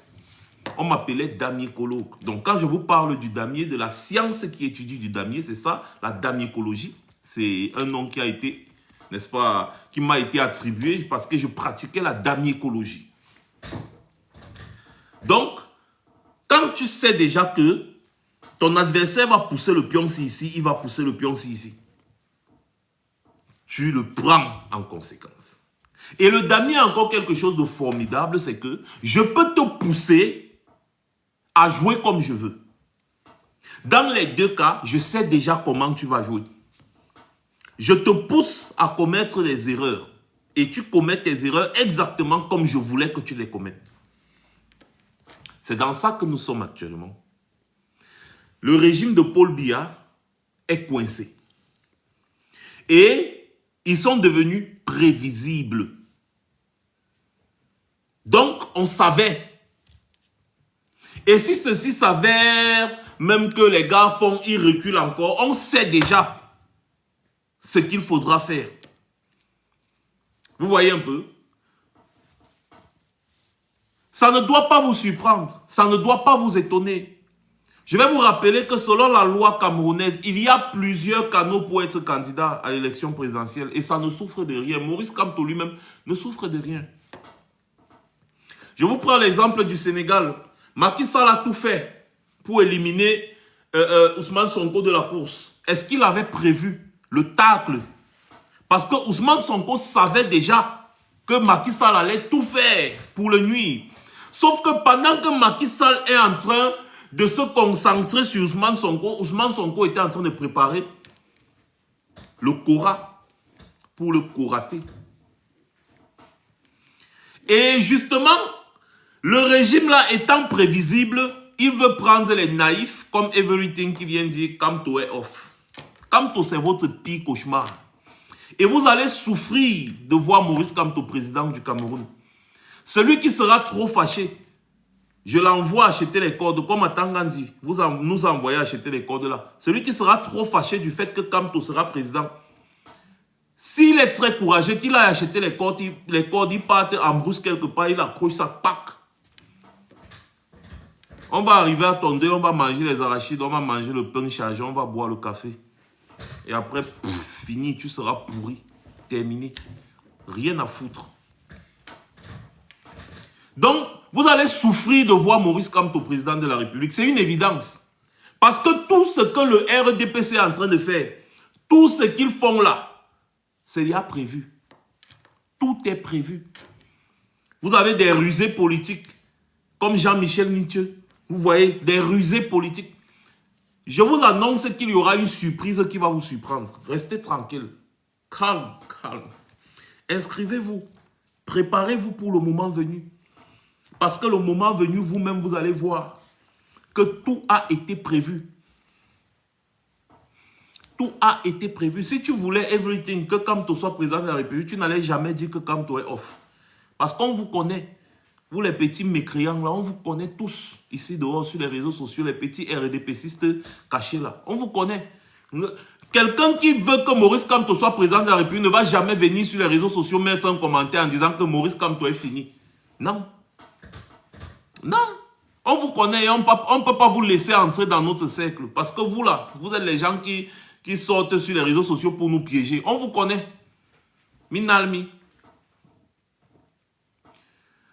On m'appelait damiécologue. Donc, quand je vous parle du damier, de la science qui étudie du damier, c'est ça, la damiécologie. C'est un nom qui a été, n'est-ce pas, qui m'a été attribué parce que je pratiquais la damiécologie. Donc, quand tu sais déjà que ton adversaire va pousser le pion ici, il va pousser le pion ici. Tu le prends en conséquence. Et le damier a encore quelque chose de formidable, c'est que je peux te pousser à jouer comme je veux. Dans les deux cas, je sais déjà comment tu vas jouer. Je te pousse à commettre des erreurs. Et tu commets tes erreurs exactement comme je voulais que tu les commettes. C'est dans ça que nous sommes actuellement. Le régime de Paul Biya est coincé. Et ils sont devenus prévisibles. Donc, on savait. Et si ceci s'avère, même que les gars font, ils reculent encore, on sait déjà ce qu'il faudra faire. Vous voyez un peu? Ça ne doit pas vous surprendre. Ça ne doit pas vous étonner. Je vais vous rappeler que selon la loi camerounaise, il y a plusieurs canaux pour être candidat à l'élection présidentielle. Et ça ne souffre de rien. Maurice Kamto lui-même ne souffre de rien. Je vous prends l'exemple du Sénégal. Macky Sall a tout fait pour éliminer Ousmane Sonko de la course. Est-ce qu'il avait prévu le tacle? Parce que Ousmane Sonko savait déjà que Macky Sall allait tout faire pour le nuire. Sauf que pendant que Macky Sall est en train de se concentrer sur Ousmane Sonko était en train de préparer le Kora pour le Korater. Et justement, le régime là étant prévisible, il veut prendre les naïfs comme Everything qui vient dire Kamto est off. Kamto, c'est votre pire cauchemar. Et vous allez souffrir de voir Maurice Kamto président du Cameroun. Celui qui sera trop fâché, je l'envoie acheter les cordes, comme Atangandi nous a envoyé acheter les cordes là. Celui qui sera trop fâché du fait que Kamto sera président, s'il est très courageux, qu'il a acheté les cordes, il part en brousse quelque part, il accroche sa pack. On va arriver à Tondé, on va manger les arachides, on va manger le pain chargé, on va boire le café. Et après, fini, tu seras pourri, terminé. Rien à foutre. Donc, vous allez souffrir de voir Maurice Kamto président de la République. C'est une évidence. Parce que tout ce que le RDPC est en train de faire, tout ce qu'ils font là, c'est déjà prévu. Tout est prévu. Vous avez des rusés politiques, comme Jean-Michel Nitieux. Vous voyez, des rusés politiques. Je vous annonce qu'il y aura une surprise qui va vous surprendre. Restez tranquille. Calme, calme. Inscrivez-vous. Préparez-vous pour le moment venu. Parce que le moment venu, vous-même, vous allez voir que tout a été prévu. Tout a été prévu. Si tu voulais everything, que Kamto soit président de la République, tu n'allais jamais dire que Kamto est off. Parce qu'on vous connaît. Vous les petits mécréants là, on vous connaît tous ici dehors sur les réseaux sociaux, les petits RDPcistes cachés là. On vous connaît. Quelqu'un qui veut que Maurice Kamto soit président de la République ne va jamais venir sur les réseaux sociaux mettre un commentaire en disant que Maurice Kamto est fini. Non. Non. On vous connaît et on ne peut pas vous laisser entrer dans notre cercle. Parce que vous là, vous êtes les gens qui sortent sur les réseaux sociaux pour nous piéger. On vous connaît. Minalmi.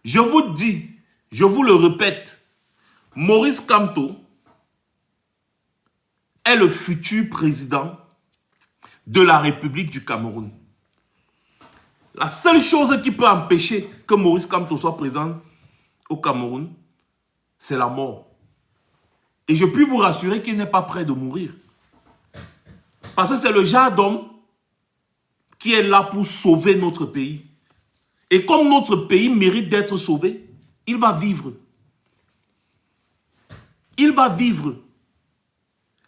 Je vous dis, je vous le répète, Maurice Kamto est le futur président de la République du Cameroun. La seule chose qui peut empêcher que Maurice Kamto soit président au Cameroun, c'est la mort. Et je puis vous rassurer qu'il n'est pas prêt de mourir. Parce que c'est le genre d'homme qui est là pour sauver notre pays. Et comme notre pays mérite d'être sauvé, il va vivre. Il va vivre.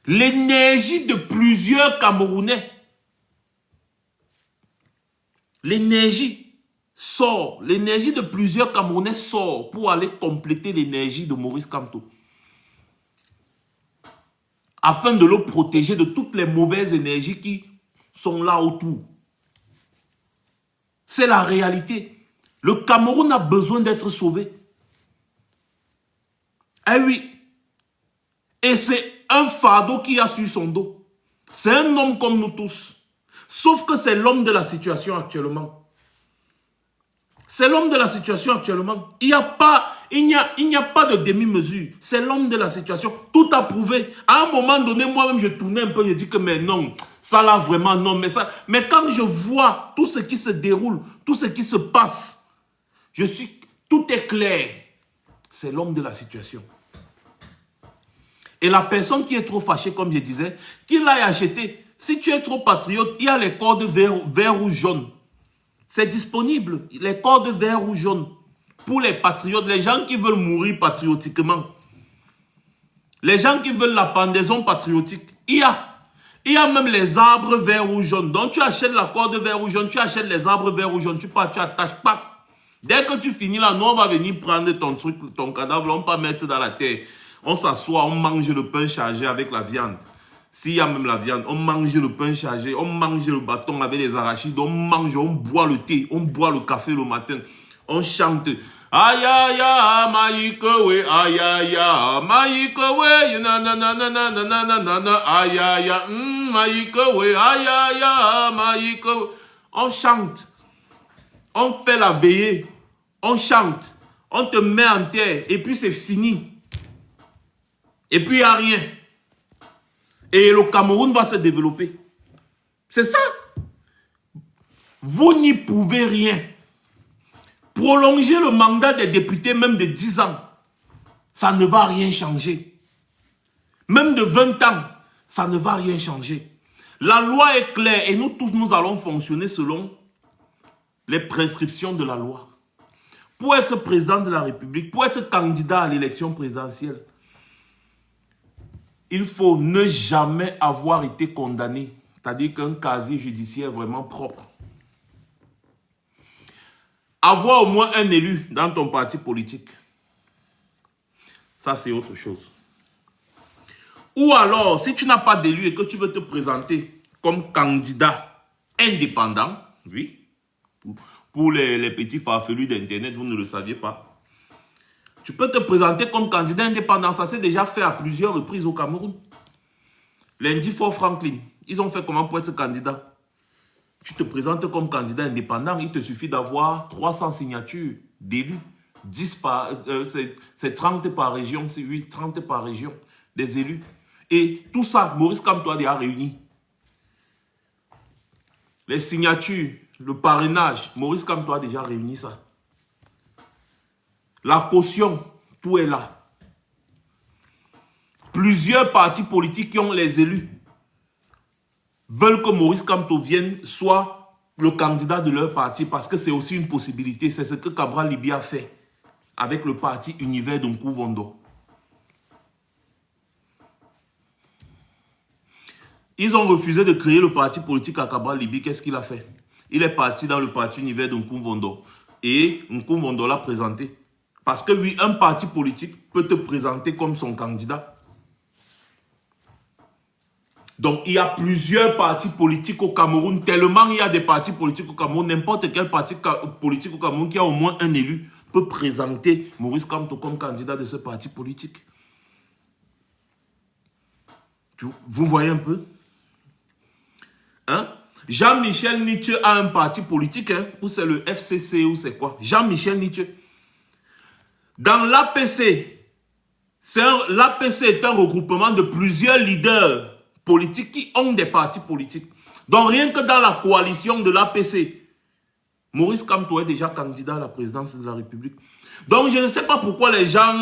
L'énergie de plusieurs Camerounais, l'énergie de plusieurs Camerounais sort pour aller compléter l'énergie de Maurice Kamto. Afin de le protéger de toutes les mauvaises énergies qui sont là autour. C'est la réalité. Le Cameroun a besoin d'être sauvé. Eh oui. Et c'est un fardeau qui a sur son dos. C'est un homme comme nous tous. Sauf que c'est l'homme de la situation actuellement. C'est l'homme de la situation actuellement. Il n'y a pas de demi-mesure. C'est l'homme de la situation. Tout a prouvé. À un moment donné, moi-même, je tournais un peu. Je dis que mais non, ça là vraiment non. Mais quand je vois tout ce qui se déroule, tout ce qui se passe, tout est clair. C'est l'homme de la situation. Et la personne qui est trop fâchée, comme je disais, qu'il aille acheter. Si tu es trop patriote, il y a les cordes vert ou jaune. C'est disponible, les cordes vert ou jaune. Pour les patriotes, les gens qui veulent mourir patriotiquement. Les gens qui veulent la pendaison patriotique. Il y a même les arbres vert ou jaune. Donc tu achètes la corde vert ou jaune, tu achètes les arbres vert ou jaune, tu pars, tu attaches, pas. Dès que tu finis là, nous on va venir prendre ton truc, ton cadavre, on va mettre dans la terre. On s'assoit, on mange le pain chargé avec la viande. S'il y a même la viande, on mange le pain chargé, on mange le bâton avec les arachides, on mange, on boit le thé, on boit le café le matin, on chante. Aïe aïe aïe, maïkowe, aïe aïe aïe, maïkowe, nananananananana, aïe aïe aïe, maïkowe, aïe aïe aïe, maïkowe. On chante, on fait la veillée, on chante, on te met en terre et puis c'est fini. Et puis il n'y a rien. Et le Cameroun va se développer. C'est ça. Vous n'y pouvez rien. Prolonger le mandat des députés même de 10 ans, ça ne va rien changer. Même de 20 ans, ça ne va rien changer. La loi est claire et nous tous, nous allons fonctionner selon les prescriptions de la loi. Pour être président de la République, pour être candidat à l'élection présidentielle, il faut ne jamais avoir été condamné. C'est-à-dire qu'un casier judiciaire vraiment propre. Avoir au moins un élu dans ton parti politique. Ça, c'est autre chose. Ou alors, si tu n'as pas d'élu et que tu veux te présenter comme candidat indépendant, oui, pour les petits farfelus d'Internet, vous ne le saviez pas. Tu peux te présenter comme candidat indépendant. Ça s'est déjà fait à plusieurs reprises au Cameroun. Lundi Fort Franklin, ils ont fait comment pour être candidat? Tu te présentes comme candidat indépendant, il te suffit d'avoir 300 signatures d'élus. 10 par, c'est 30 par région, c'est 8, 30 par région des élus. Et tout ça, Maurice Kamto a déjà réuni. Les signatures, le parrainage, Maurice Kamto a déjà réuni ça. La caution, tout est là. Plusieurs partis politiques qui ont les élus veulent que Maurice Kamto vienne soit le candidat de leur parti parce que c'est aussi une possibilité. C'est ce que Cabral Libya a fait avec le parti Univers de Nkouvondou. Ils ont refusé de créer le parti politique à Cabral Libya. Qu'est-ce qu'il a fait? Il est parti dans le parti Univers de Nkouvondou. Et Nkouvondou l'a présenté. Parce que oui, un parti politique peut te présenter comme son candidat. Donc, il y a plusieurs partis politiques au Cameroun. Tellement il y a des partis politiques au Cameroun, n'importe quel parti politique au Cameroun qui a au moins un élu peut présenter Maurice Kamto comme candidat de ce parti politique. Vous voyez un peu? Hein? Jean-Michel Nithieu a un parti politique, hein, ou c'est le FCC, ou c'est quoi? Jean-Michel Nithieu. Dans l'APC, l'APC est un regroupement de plusieurs leaders politiques qui ont des partis politiques. Donc rien que dans la coalition de l'APC, Maurice Kamto est déjà candidat à la présidence de la République. Donc je ne sais pas pourquoi les gens,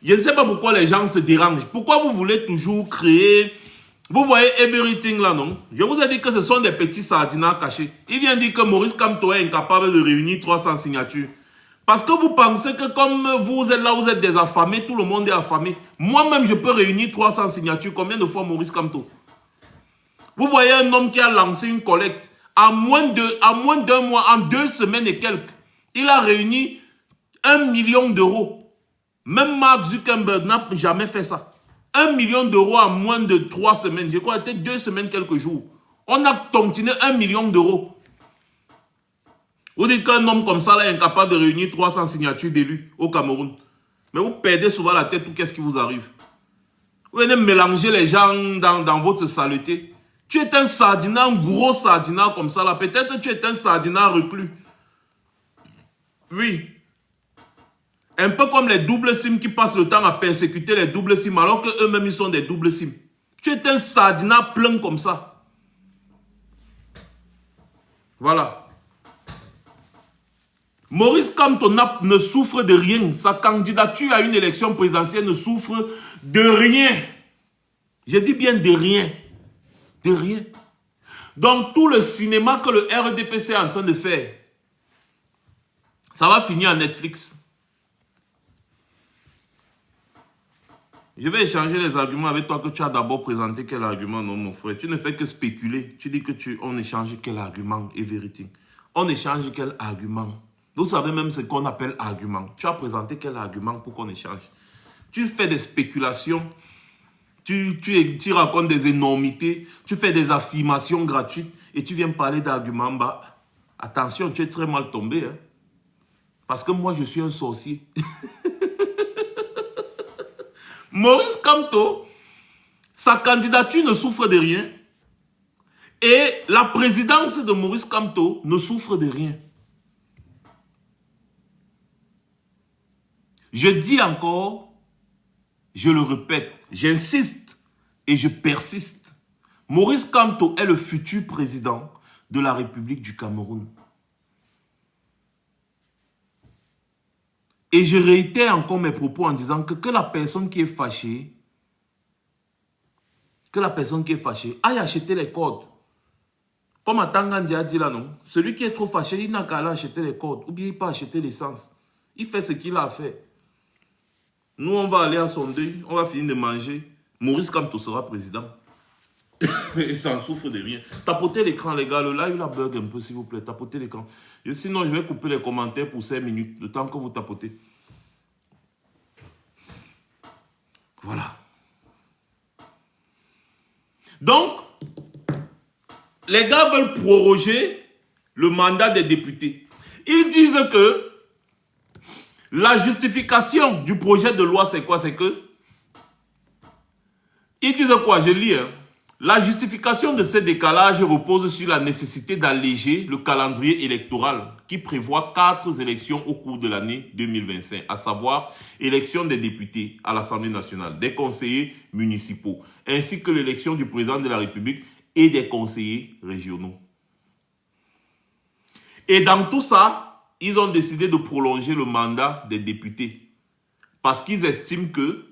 se dérangent. Pourquoi vous voulez toujours créer... Vous voyez Everything là, non? Je vous ai dit que ce sont des petits sardinats cachés. Il vient dire que Maurice Kamto est incapable de réunir 300 signatures. Parce que vous pensez que comme vous êtes là, vous êtes des affamés, tout le monde est affamé. Moi-même, je peux réunir 300 signatures. Combien de fois Maurice Kamto? Vous voyez un homme qui a lancé une collecte. À moins d'un mois, en 2 semaines et quelques, il a réuni 1 million d'euros. Même Mark Zuckerberg n'a jamais fait ça. 1 million d'euros en moins de 3 semaines. Je crois que c'était 2 semaines, quelques jours. On a tontine 1 million d'euros. Vous dites qu'un homme comme ça là, est incapable de réunir 300 signatures d'élus au Cameroun. Mais vous perdez souvent la tête ou qu'est-ce qui vous arrive? Vous venez mélanger les gens dans votre saleté. Tu es un sardinat, un gros sardinat comme ça là. Peut-être que tu es un sardinat reclus. Oui. Un peu comme les doubles SIM qui passent le temps à persécuter les doubles SIM alors qu'eux-mêmes ils sont des doubles SIM. Tu es un sardinat plein comme ça. Voilà. Maurice Kamto ne souffre de rien. Sa candidature à une élection présidentielle ne souffre de rien. Je dis bien de rien. De rien. Donc tout le cinéma que le RDPC est en train de faire, ça va finir à Netflix. Je vais échanger les arguments avec toi que tu as d'abord présenté. Quel argument, non, mon frère? Tu ne fais que spéculer. Tu dis que on échange quel argument et vérité. On échange quel argument? Vous savez même ce qu'on appelle argument. Tu as présenté quel argument pour qu'on échange? Tu fais des spéculations. Tu racontes des énormités. Tu fais des affirmations gratuites. Et tu viens parler d'arguments. Bah, attention, tu es très mal tombé. Hein? Parce que moi, je suis un sorcier. Maurice Kamto, sa candidature ne souffre de rien. Et la présidence de Maurice Kamto ne souffre de rien. Je dis encore, je le répète, j'insiste et je persiste. Maurice Kamto est le futur président de la République du Cameroun. Et je réitère encore mes propos en disant que la personne qui est fâchée, aille acheter les codes. Comme Atangandi a dit là, non? Celui qui est trop fâché, il n'a qu'à aller acheter les codes. Ou bien il peut acheter l'essence. Il fait ce qu'il a à faire. Nous, on va aller à son deuil. On va finir de manger. Maurice Kamto sera président. Il s'en souffre de rien. Tapotez l'écran, les gars. Le live, la bug un peu, s'il vous plaît. Tapotez l'écran. Sinon, je vais couper les commentaires pour 5 minutes. Le temps que vous tapotez. Voilà. Donc, les gars veulent proroger le mandat des députés. Ils disent que la justification du projet de loi, c'est quoi? C'est que... Ils disent quoi? Je lis. Hein. La justification de ce décalage repose sur la nécessité d'alléger le calendrier électoral qui prévoit 4 élections au cours de l'année 2025, à savoir élection des députés à l'Assemblée nationale, des conseillers municipaux, ainsi que l'élection du président de la République et des conseillers régionaux. Et dans tout ça, ils ont décidé de prolonger le mandat des députés parce qu'ils estiment que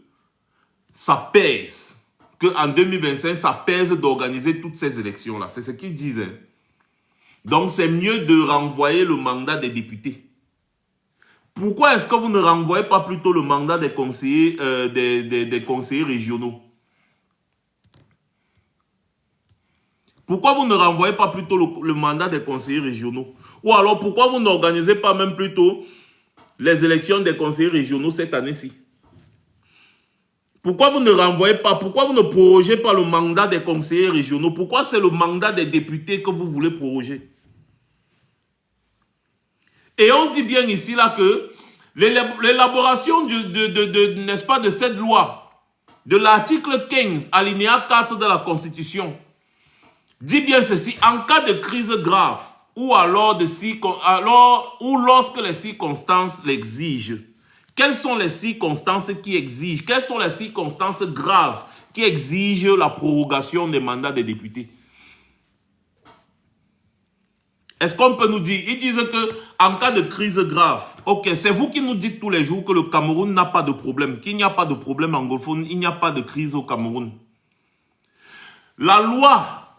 ça pèse. Qu'en 2025, ça pèse d'organiser toutes ces élections-là. C'est ce qu'ils disaient. Donc, c'est mieux de renvoyer le mandat des députés. Pourquoi est-ce que vous ne renvoyez pas plutôt le mandat des conseillers, des conseillers régionaux? Pourquoi vous ne renvoyez pas plutôt le mandat des conseillers régionaux? Ou alors, pourquoi vous n'organisez pas même plutôt les élections des conseillers régionaux cette année-ci? Pourquoi vous ne renvoyez pas, pourquoi vous ne prorogez pas le mandat des conseillers régionaux? Pourquoi c'est le mandat des députés que vous voulez proroger? Et on dit bien ici là que l'élaboration n'est-ce pas, de cette loi, de l'article 15, alinéa 4 de la Constitution, Dis bien ceci, en cas de crise grave, ou ou lorsque les circonstances l'exigent, quelles sont les circonstances qui exigent, quelles sont les circonstances graves qui exigent la prorogation des mandats des députés? Est-ce qu'on peut nous dire, ils disent que en cas de crise grave, ok, c'est vous qui nous dites tous les jours que le Cameroun n'a pas de problème, qu'il n'y a pas de problème anglophone, il n'y a pas de crise au Cameroun. La loi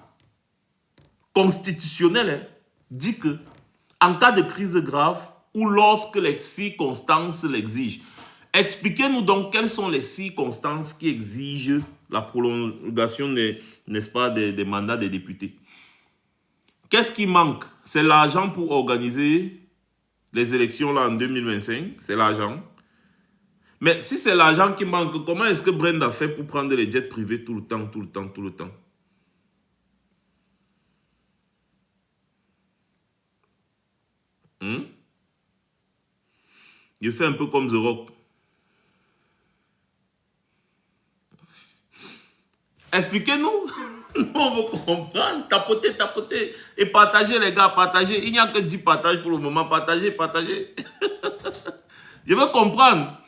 constitutionnelle dit que en cas de crise grave ou lorsque les circonstances l'exigent. Expliquez-nous donc quelles sont les circonstances qui exigent la prolongation n'est-ce pas, des mandats des députés. Qu'est-ce qui manque? C'est l'argent pour organiser les élections là en 2025. C'est l'argent. Mais si c'est l'argent qui manque, comment est-ce que Brenda fait pour prendre les jets privés tout le temps? Je fais un peu comme The Rock. Expliquez-nous. On veut comprendre. Tapoter. Et partagez les gars, partagez. Il n'y a que 10 partages pour le moment. Partagez. Je veux comprendre.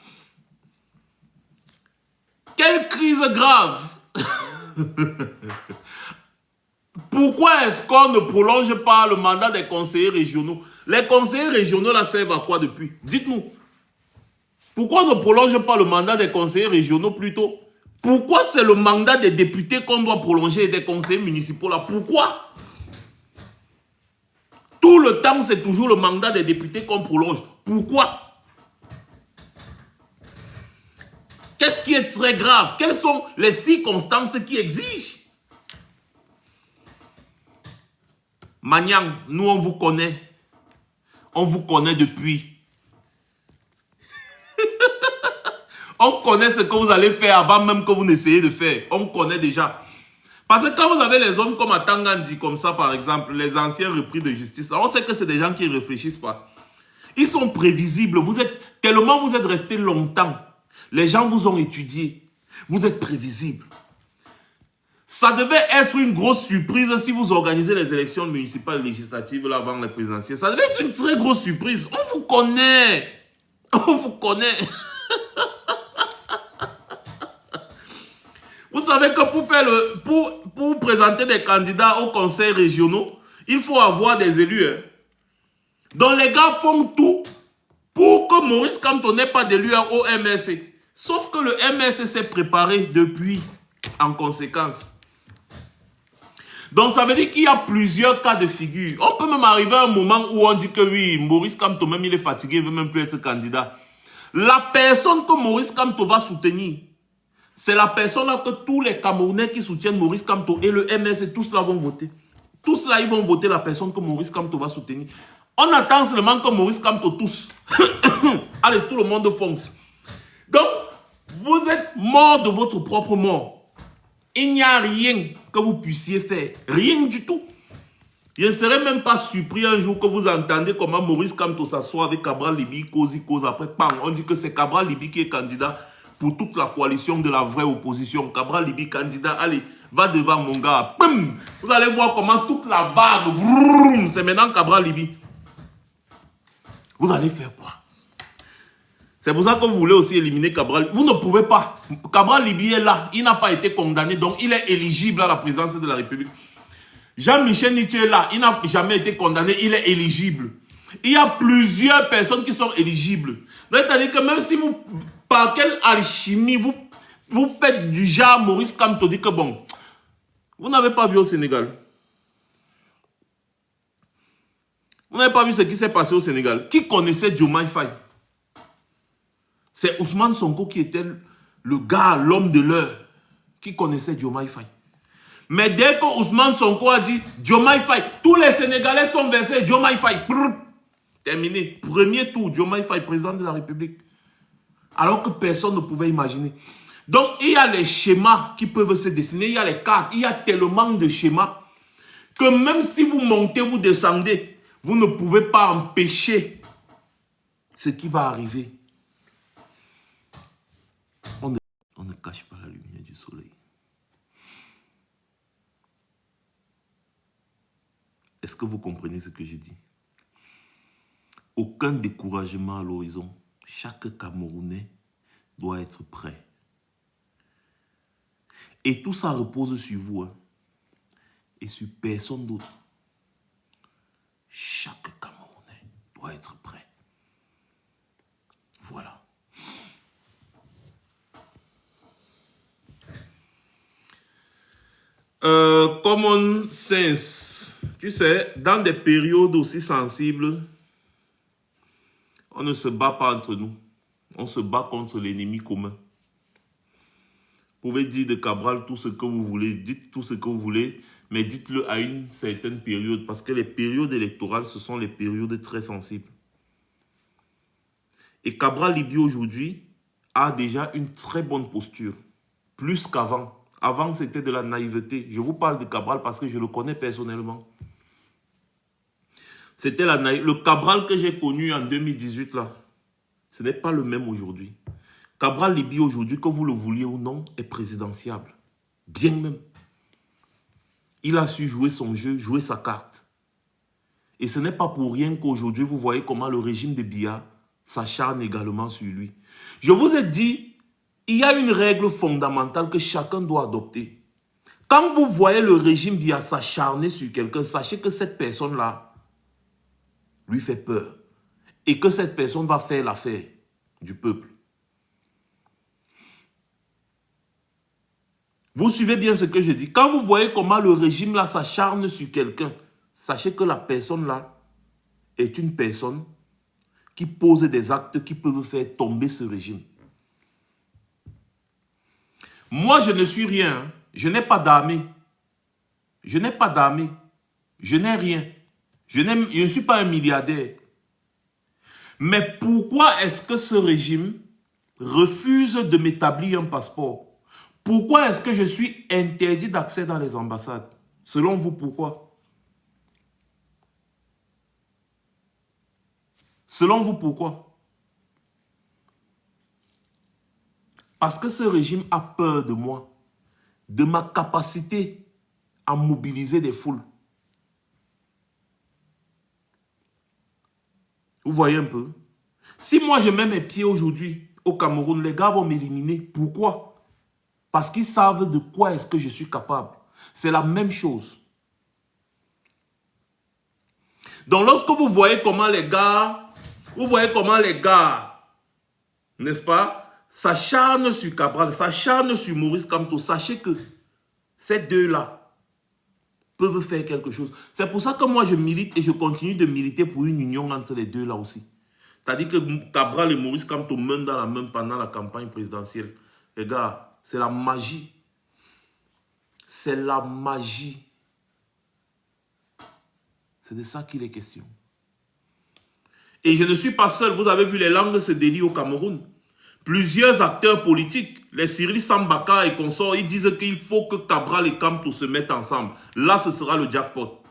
Quelle crise grave. Pourquoi est-ce qu'on ne prolonge pas le mandat des conseillers régionaux? Les conseillers régionaux là servent à quoi depuis? Dites-nous. Pourquoi on ne prolonge pas le mandat des conseillers régionaux plutôt? Pourquoi c'est le mandat des députés qu'on doit prolonger et des conseillers municipaux là? Pourquoi? Tout le temps, c'est toujours le mandat des députés qu'on prolonge. Pourquoi? Qu'est-ce qui est très grave? Quelles sont les circonstances qui exigent? Maniang, nous on vous connaît. On vous connaît depuis. On connaît ce que vous allez faire avant même que vous n'essayez de faire. On connaît déjà. Parce que quand vous avez les hommes comme Atangandi, comme ça par exemple, les anciens repris de justice, on sait que c'est des gens qui ne réfléchissent pas. Ils sont prévisibles. Tellement vous êtes restés longtemps. Les gens vous ont étudié. Vous êtes prévisibles. Ça devait être une grosse surprise si vous organisez les élections municipales législatives là, avant les présidentielles. Ça devait être une très grosse surprise. On vous connaît. On vous connaît. Vous savez que pour présenter des candidats aux conseils régionaux, il faut avoir des élus. Hein. Donc les gars font tout pour que Maurice Kamto n'ait pas d'élu au MSC. Sauf que le MSC s'est préparé depuis en conséquence. Donc ça veut dire qu'il y a plusieurs cas de figure. On peut même arriver à un moment où on dit que oui, Maurice Kamto même il est fatigué, il ne veut même plus être candidat. La personne que Maurice Kamto va soutenir, c'est la personne que tous les Camerounais qui soutiennent Maurice Kamto et le MS, tous là vont voter. Tous là, ils vont voter la personne que Maurice Kamto va soutenir. On attend seulement que Maurice Kamto tous. Allez, tout le monde fonce. Donc, vous êtes mort de votre propre mort. Il n'y a rien que vous puissiez faire. Rien du tout. Je ne serais même pas surpris un jour que vous entendez comment Maurice Kamto s'assoit avec Cabral Libi, cause. Après, bang, on dit que c'est Cabral Libi qui est candidat pour toute la coalition de la vraie opposition. Cabral Libi, candidat, allez, va devant mon gars. Pum, vous allez voir comment toute la vague, c'est maintenant Cabral Libi. Vous allez faire quoi? C'est pour ça que vous voulez aussi éliminer Cabral. Vous ne pouvez pas. Cabral Libi est là. Il n'a pas été condamné, donc il est éligible à la présidence de la République. Jean-Michel Nitier est là. Il n'a jamais été condamné, il est éligible. Il y a plusieurs personnes qui sont éligibles. C'est-à-dire que même si vous, par quelle alchimie, vous faites du genre Maurice Kamto dit que bon, vous n'avez pas vu au Sénégal. Vous n'avez pas vu ce qui s'est passé au Sénégal. Qui connaissait Diomaye Faye? C'est Ousmane Sonko qui était le gars, l'homme de l'heure, qui connaissait Diomaye Faye. Mais dès que Ousmane Sonko a dit Diomaye Faye, tous les Sénégalais sont versés Diomaye Faye. Terminé. Premier tour, Diomaye Faye, président de la République. Alors que personne ne pouvait imaginer. Donc, il y a les schémas qui peuvent se dessiner, il y a les cartes, il y a tellement de schémas que même si vous montez, vous descendez, vous ne pouvez pas empêcher ce qui va arriver. On ne cache pas la lumière du soleil. que vous comprenez ce que je dis? Aucun découragement à l'horizon. Chaque Camerounais doit être prêt. Et tout ça repose sur vous, hein, et sur personne d'autre. Chaque Camerounais doit être prêt. Voilà. Common sense. Tu sais, dans des périodes aussi sensibles, on ne se bat pas entre nous. On se bat contre l'ennemi commun. Vous pouvez dire de Cabral tout ce que vous voulez, dites tout ce que vous voulez, mais dites-le à une certaine période, parce que les périodes électorales, ce sont les périodes très sensibles. Et Cabral Liby aujourd'hui a déjà une très bonne posture, plus qu'avant. Avant, c'était de la naïveté. Je vous parle de Cabral parce que je le connais personnellement. C'était la naïveté. Le Cabral que j'ai connu en 2018, là, ce n'est pas le même aujourd'hui. Cabral Liby aujourd'hui, que vous le vouliez ou non, est présidentiable. Bien même. Il a su jouer son jeu, jouer sa carte. Et ce n'est pas pour rien qu'aujourd'hui, vous voyez comment le régime de Biya s'acharne également sur lui. Je vous ai dit, il y a une règle fondamentale que chacun doit adopter. Quand vous voyez le régime Biya s'acharner sur quelqu'un, sachez que cette personne-là lui fait peur. Et que cette personne va faire l'affaire du peuple. Vous suivez bien ce que je dis. Quand vous voyez comment le régime là s'acharne sur quelqu'un, sachez que la personne là est une personne qui pose des actes qui peuvent faire tomber ce régime. Moi, je ne suis rien. Hein. Je n'ai pas d'armée. Je n'ai pas d'armée. Je n'ai rien. Je ne suis pas un milliardaire. Mais pourquoi est-ce que ce régime refuse de m'établir un passeport? Pourquoi est-ce que je suis interdit d'accès dans les ambassades? Selon vous, pourquoi? Selon vous, pourquoi? Parce que ce régime a peur de moi, de ma capacité à mobiliser des foules. Vous voyez un peu? Si moi je mets mes pieds aujourd'hui au Cameroun, les gars vont m'éliminer. Pourquoi? Parce qu'ils savent de quoi est-ce que je suis capable. C'est la même chose. Donc lorsque vous voyez comment les gars, n'est-ce pas, s'acharnent sur Cabral, s'acharnent sur Maurice Kamto, sachez que ces deux-là peuvent faire quelque chose. C'est pour ça que moi je milite et je continue de militer pour une union entre les deux là aussi. C'est-à-dire que Cabral et Maurice Kamto mènent dans la main pendant la campagne présidentielle. Les gars, c'est la magie. C'est la magie. C'est de ça qu'il est question. Et je ne suis pas seul. Vous avez vu les langues se délient au Cameroun. Plusieurs acteurs politiques, les Cyril Sambaka et consorts, ils disent qu'il faut que Cabral et Kamto se mettent ensemble. Là, ce sera le jackpot.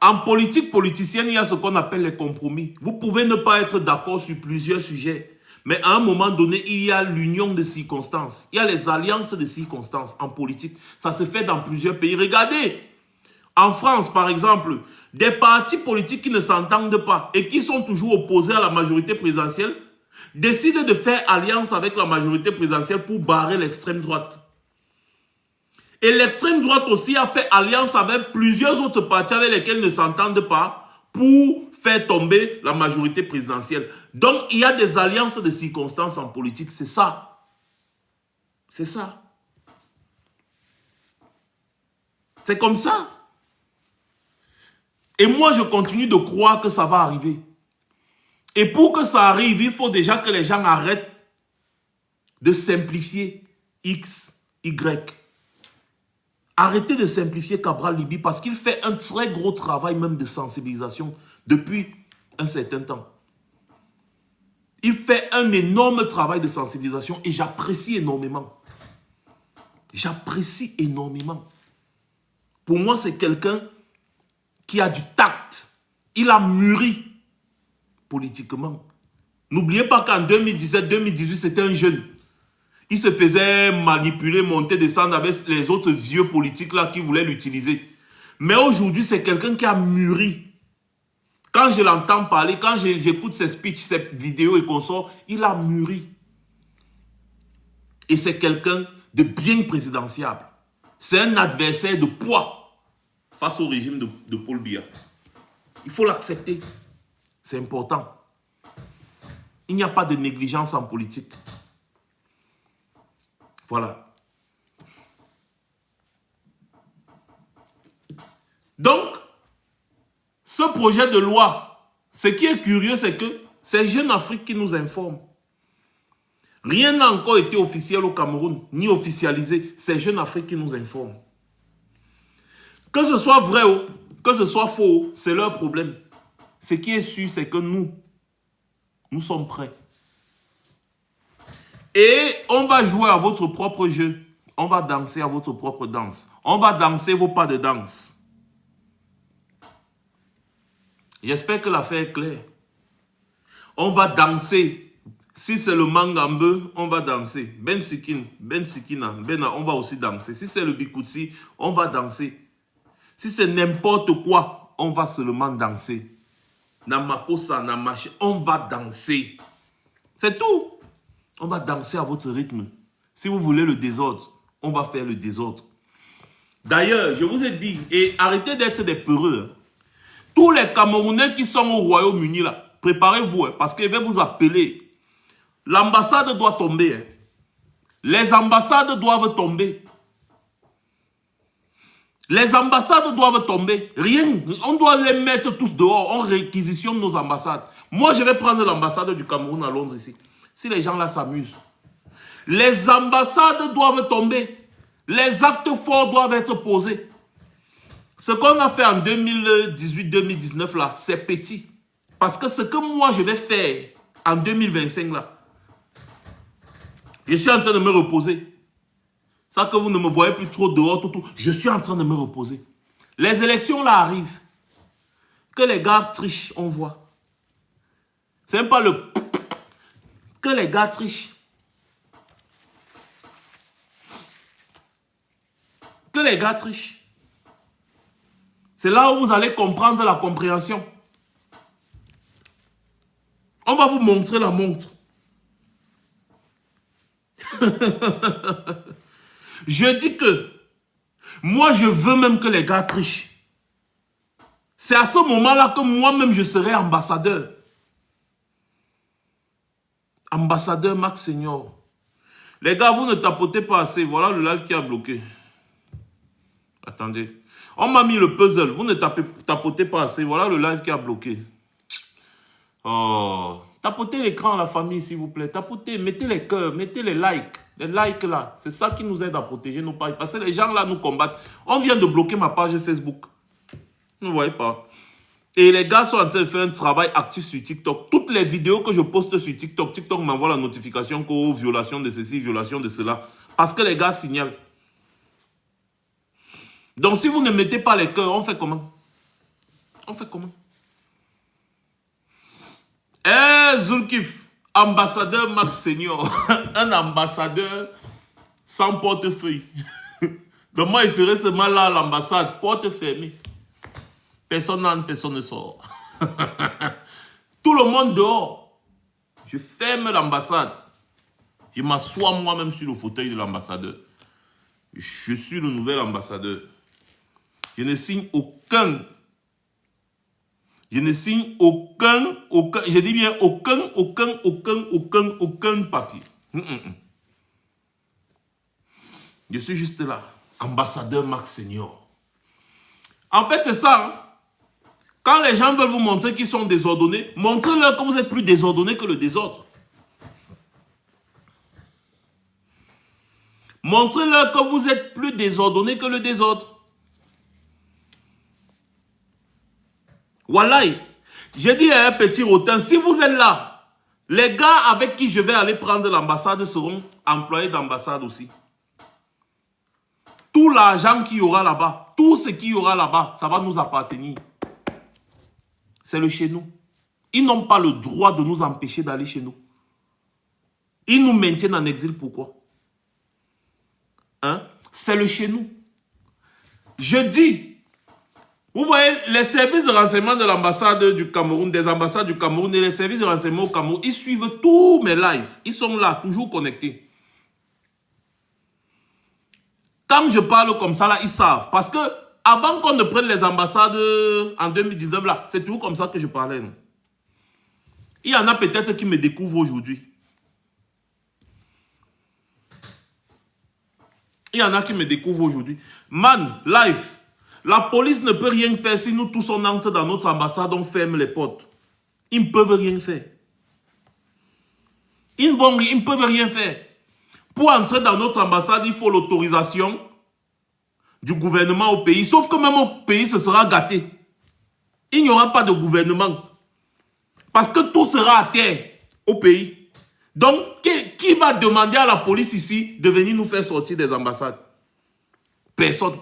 En politique politicienne, il y a ce qu'on appelle les compromis. Vous pouvez ne pas être d'accord sur plusieurs sujets. Mais à un moment donné, il y a l'union de circonstances. Il y a les alliances de circonstances en politique. Ça se fait dans plusieurs pays. Regardez, en France, par exemple, des partis politiques qui ne s'entendent pas et qui sont toujours opposés à la majorité présidentielle décident de faire alliance avec la majorité présidentielle pour barrer l'extrême droite. Et l'extrême droite aussi a fait alliance avec plusieurs autres partis avec lesquels ils ne s'entendent pas pour faire tomber la majorité présidentielle. Donc, il y a des alliances de circonstances en politique. C'est ça. C'est ça. C'est comme ça. Et moi, je continue de croire que ça va arriver. Et pour que ça arrive, il faut déjà que les gens arrêtent de simplifier X, Y. Arrêtez de simplifier Cabral Liby parce qu'il fait un très gros travail même de sensibilisation depuis un certain temps. Il fait un énorme travail de sensibilisation et j'apprécie énormément. J'apprécie énormément. Pour moi, c'est quelqu'un qui a du tact. Il a mûri politiquement. N'oubliez pas qu'en 2017-2018, c'était un jeune. Il se faisait manipuler, monter, descendre avec les autres vieux politiques là qui voulaient l'utiliser. Mais aujourd'hui, c'est quelqu'un qui a mûri. Quand je l'entends parler, quand j'écoute ses speeches, ses vidéos et consorts, il a mûri. Et c'est quelqu'un de bien présidentiable. C'est un adversaire de poids face au régime de Paul Biya. Il faut l'accepter. C'est important. Il n'y a pas de négligence en politique. Voilà. Donc, ce projet de loi, ce qui est curieux, c'est que c'est Jeune Afrique qui nous informe. Rien n'a encore été officiel au Cameroun, ni officialisé. C'est Jeune Afrique qui nous informe. Que ce soit vrai ou que ce soit faux, c'est leur problème. Ce qui est sûr, c'est que nous sommes prêts. Et on va jouer à votre propre jeu. On va danser à votre propre danse. On va danser vos pas de danse. J'espère que l'affaire est claire. On va danser. Si c'est le Mangambe, on va danser. Ben Sikina, on va aussi danser. Si c'est le Bikoutsi, on va danser. Si c'est n'importe quoi, on va seulement danser. Namakosa, Namaché, on va danser. C'est tout. On va danser à votre rythme. Si vous voulez le désordre, on va faire le désordre. D'ailleurs, je vous ai dit, et arrêtez d'être des peureux. Tous les Camerounais qui sont au Royaume-Uni, là, préparez-vous, parce qu'il va vous appeler. L'ambassade doit tomber. Les ambassades doivent tomber. Les ambassades doivent tomber. Rien. On doit les mettre tous dehors. On réquisitionne nos ambassades. Moi, je vais prendre l'ambassade du Cameroun à Londres ici. Si les gens là s'amusent. Les ambassades doivent tomber. Les actes forts doivent être posés. Ce qu'on a fait en 2018-2019 là, c'est petit. Parce que ce que moi je vais faire en 2025 là, je suis en train de me reposer. Ça que vous ne me voyez plus trop dehors, tout. Je suis en train de me reposer. Les élections là arrivent. Que les gars trichent, on voit. C'est même pas le... Que les gars trichent. Que les gars trichent. C'est là où vous allez comprendre la compréhension. On va vous montrer la montre. Je dis que moi, je veux même que les gars trichent. C'est à ce moment-là que moi-même, je serai ambassadeur. Ambassadeur Max Senior. Les gars, vous ne tapotez pas assez. Voilà le live qui a bloqué. Attendez. On m'a mis le puzzle. Vous ne tapotez pas assez. Voilà le live qui a bloqué. Oh. Tapotez l'écran, la famille, s'il vous plaît. Tapotez, mettez les cœurs, mettez les likes. Les likes là, c'est ça qui nous aide à protéger nos pages. Parce que les gens là nous combattent. On vient de bloquer ma page Facebook. Vous ne voyez pas. Et les gars sont en train de faire un travail actif sur TikTok. Toutes les vidéos que je poste sur TikTok, TikTok m'envoie la notification qu'aux violation de ceci, violation de cela. Parce que les gars signalent. Donc si vous ne mettez pas les cœurs, on fait comment? On fait comment? Eh, Zulkif, ambassadeur Max Senior, un ambassadeur sans portefeuille. Donc moi, il serait seulement là à l'ambassade, porte fermée. Personne n'entre, personne ne sort. Tout le monde dehors. Je ferme l'ambassade. Je m'assois moi-même sur le fauteuil de l'ambassadeur. Je suis le nouvel ambassadeur. Je ne signe aucun. Je ne signe aucun, je dis bien aucun papier. Je suis juste là, ambassadeur Max Senior. En fait, c'est ça. Hein? Quand les gens veulent vous montrer qu'ils sont désordonnés, montrez-leur que vous êtes plus désordonnés que le désordre. Montrez-leur que vous êtes plus désordonnés que le désordre. Voilà, j'ai dit à un petit rotin, si vous êtes là, les gars avec qui je vais aller prendre l'ambassade seront employés d'ambassade aussi. Tout l'argent qu'il y aura là-bas, tout ce qu'il y aura là-bas, ça va nous appartenir. C'est le chez nous. Ils n'ont pas le droit de nous empêcher d'aller chez nous. Ils nous maintiennent en exil, pourquoi? hein, c'est le chez nous. Je dis, vous voyez, les services de renseignement de l'ambassade du Cameroun, des ambassades du Cameroun et les services de renseignement au Cameroun, ils suivent tous mes lives. Ils sont là, toujours connectés. Quand je parle comme ça, là, ils savent. Parce que avant qu'on ne prenne les ambassades en 2019, là, c'est toujours comme ça que je parlais. Non? Il y en a peut-être qui me découvrent aujourd'hui. Il y en a qui me découvrent aujourd'hui. Man, life, la police ne peut rien faire si nous tous on entre dans notre ambassade, on ferme les portes. Ils ne peuvent rien faire. Ils ne peuvent rien faire. Pour entrer dans notre ambassade, il faut l'autorisation du gouvernement au pays. Sauf que même au pays, ce sera gâté. Il n'y aura pas de gouvernement. Parce que tout sera à terre au pays. Donc, qui va demander à la police ici de venir nous faire sortir des ambassades? Personne.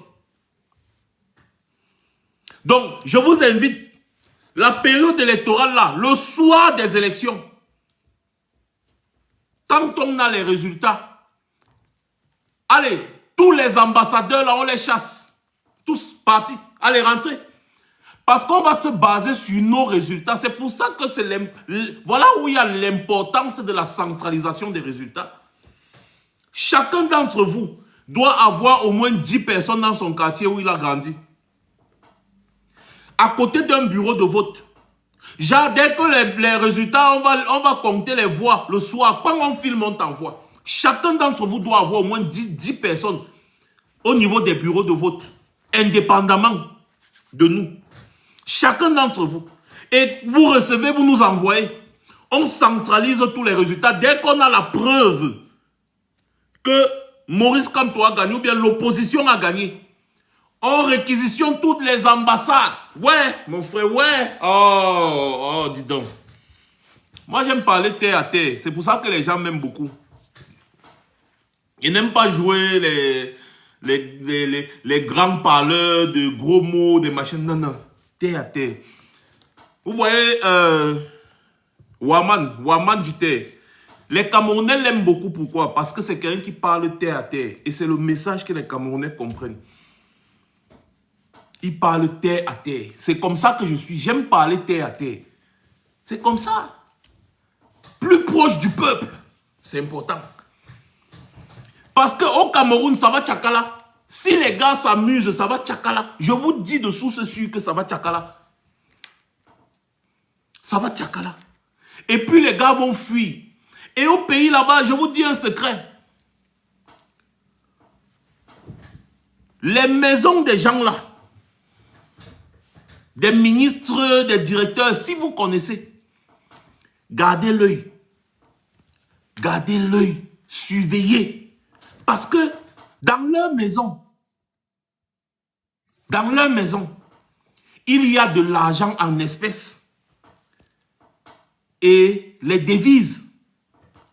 Donc, je vous invite, la période électorale là, le soir des élections, quand on a les résultats, allez, tous les ambassadeurs là, on les chasse. Tous partis, allez rentrer. Parce qu'on va se baser sur nos résultats. C'est pour ça que c'est voilà où il y a l'importance de la centralisation des résultats. Chacun d'entre vous doit avoir au moins 10 personnes dans son quartier où il a grandi. À côté d'un bureau de vote. Genre, dès que les résultats, on va compter les voix le soir. Quand on filme, on t'envoie. Chacun d'entre vous doit avoir au moins 10 personnes au niveau des bureaux de vote. Indépendamment de nous. Chacun d'entre vous. Et vous recevez, vous nous envoyez. On centralise tous les résultats. Dès qu'on a la preuve que Maurice Kamto a gagné ou bien l'opposition a gagné, on réquisitionne toutes les ambassades. Ouais, mon frère, ouais. Oh, dis donc. Moi, j'aime parler terre à terre. C'est pour ça que les gens m'aiment beaucoup. Ils n'aiment pas jouer les grands parleurs de gros mots, des machines. Non, non. Terre à terre. Vous voyez, Waman du terre. Les Camerounais l'aiment beaucoup. Pourquoi? Parce que c'est quelqu'un qui parle terre à terre. Et c'est le message que les Camerounais comprennent. Il parle terre à terre. C'est comme ça que je suis. J'aime parler terre à terre. C'est comme ça. Plus proche du peuple. C'est important. Parce qu'au Cameroun, ça va tchakala. Si les gars s'amusent, ça va tchakala. Je vous dis de source sûre que ça va tchakala. Ça va tchakala. Et puis les gars vont fuir. Et au pays là-bas, je vous dis un secret. Les maisons des gens là, des ministres, des directeurs, si vous connaissez, gardez l'œil. Gardez l'œil. Surveillez. Parce que dans leur maison, il y a de l'argent en espèces. Et les devises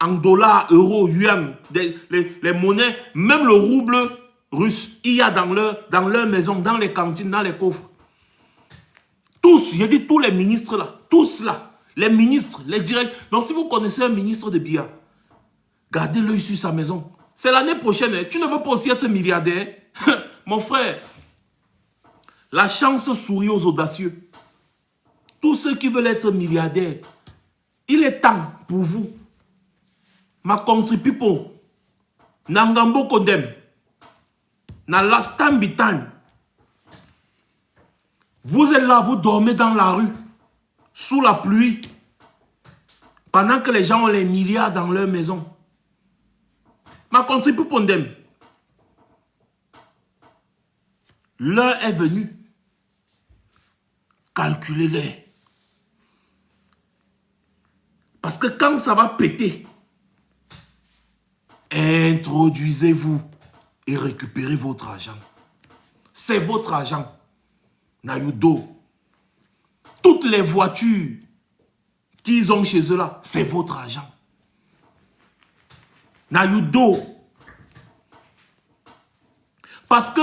en dollars, euros, yuan, les monnaies, même le rouble russe, il y a dans leur maison, dans les cantines, dans les coffres. Tous, j'ai dit tous les ministres là, tous là, les ministres, les directeurs. Donc si vous connaissez un ministre de Bia, gardez l'œil sur sa maison. C'est l'année prochaine, hein. Tu ne veux pas aussi être milliardaire? Mon frère, la chance sourit aux audacieux. Tous ceux qui veulent être milliardaires, il est temps pour vous. Ma country people, Nangambo Kodem, na lastan bitan. Vous êtes là, vous dormez dans la rue, sous la pluie, pendant que les gens ont les milliards dans leur maison. Ma country people them. L'heure est venue. Calculez-les. Parce que quand ça va péter, introduisez-vous et récupérez votre argent. C'est votre argent. Nayudo. Toutes les voitures qu'ils ont chez eux là, c'est votre argent. Nayudo. Parce que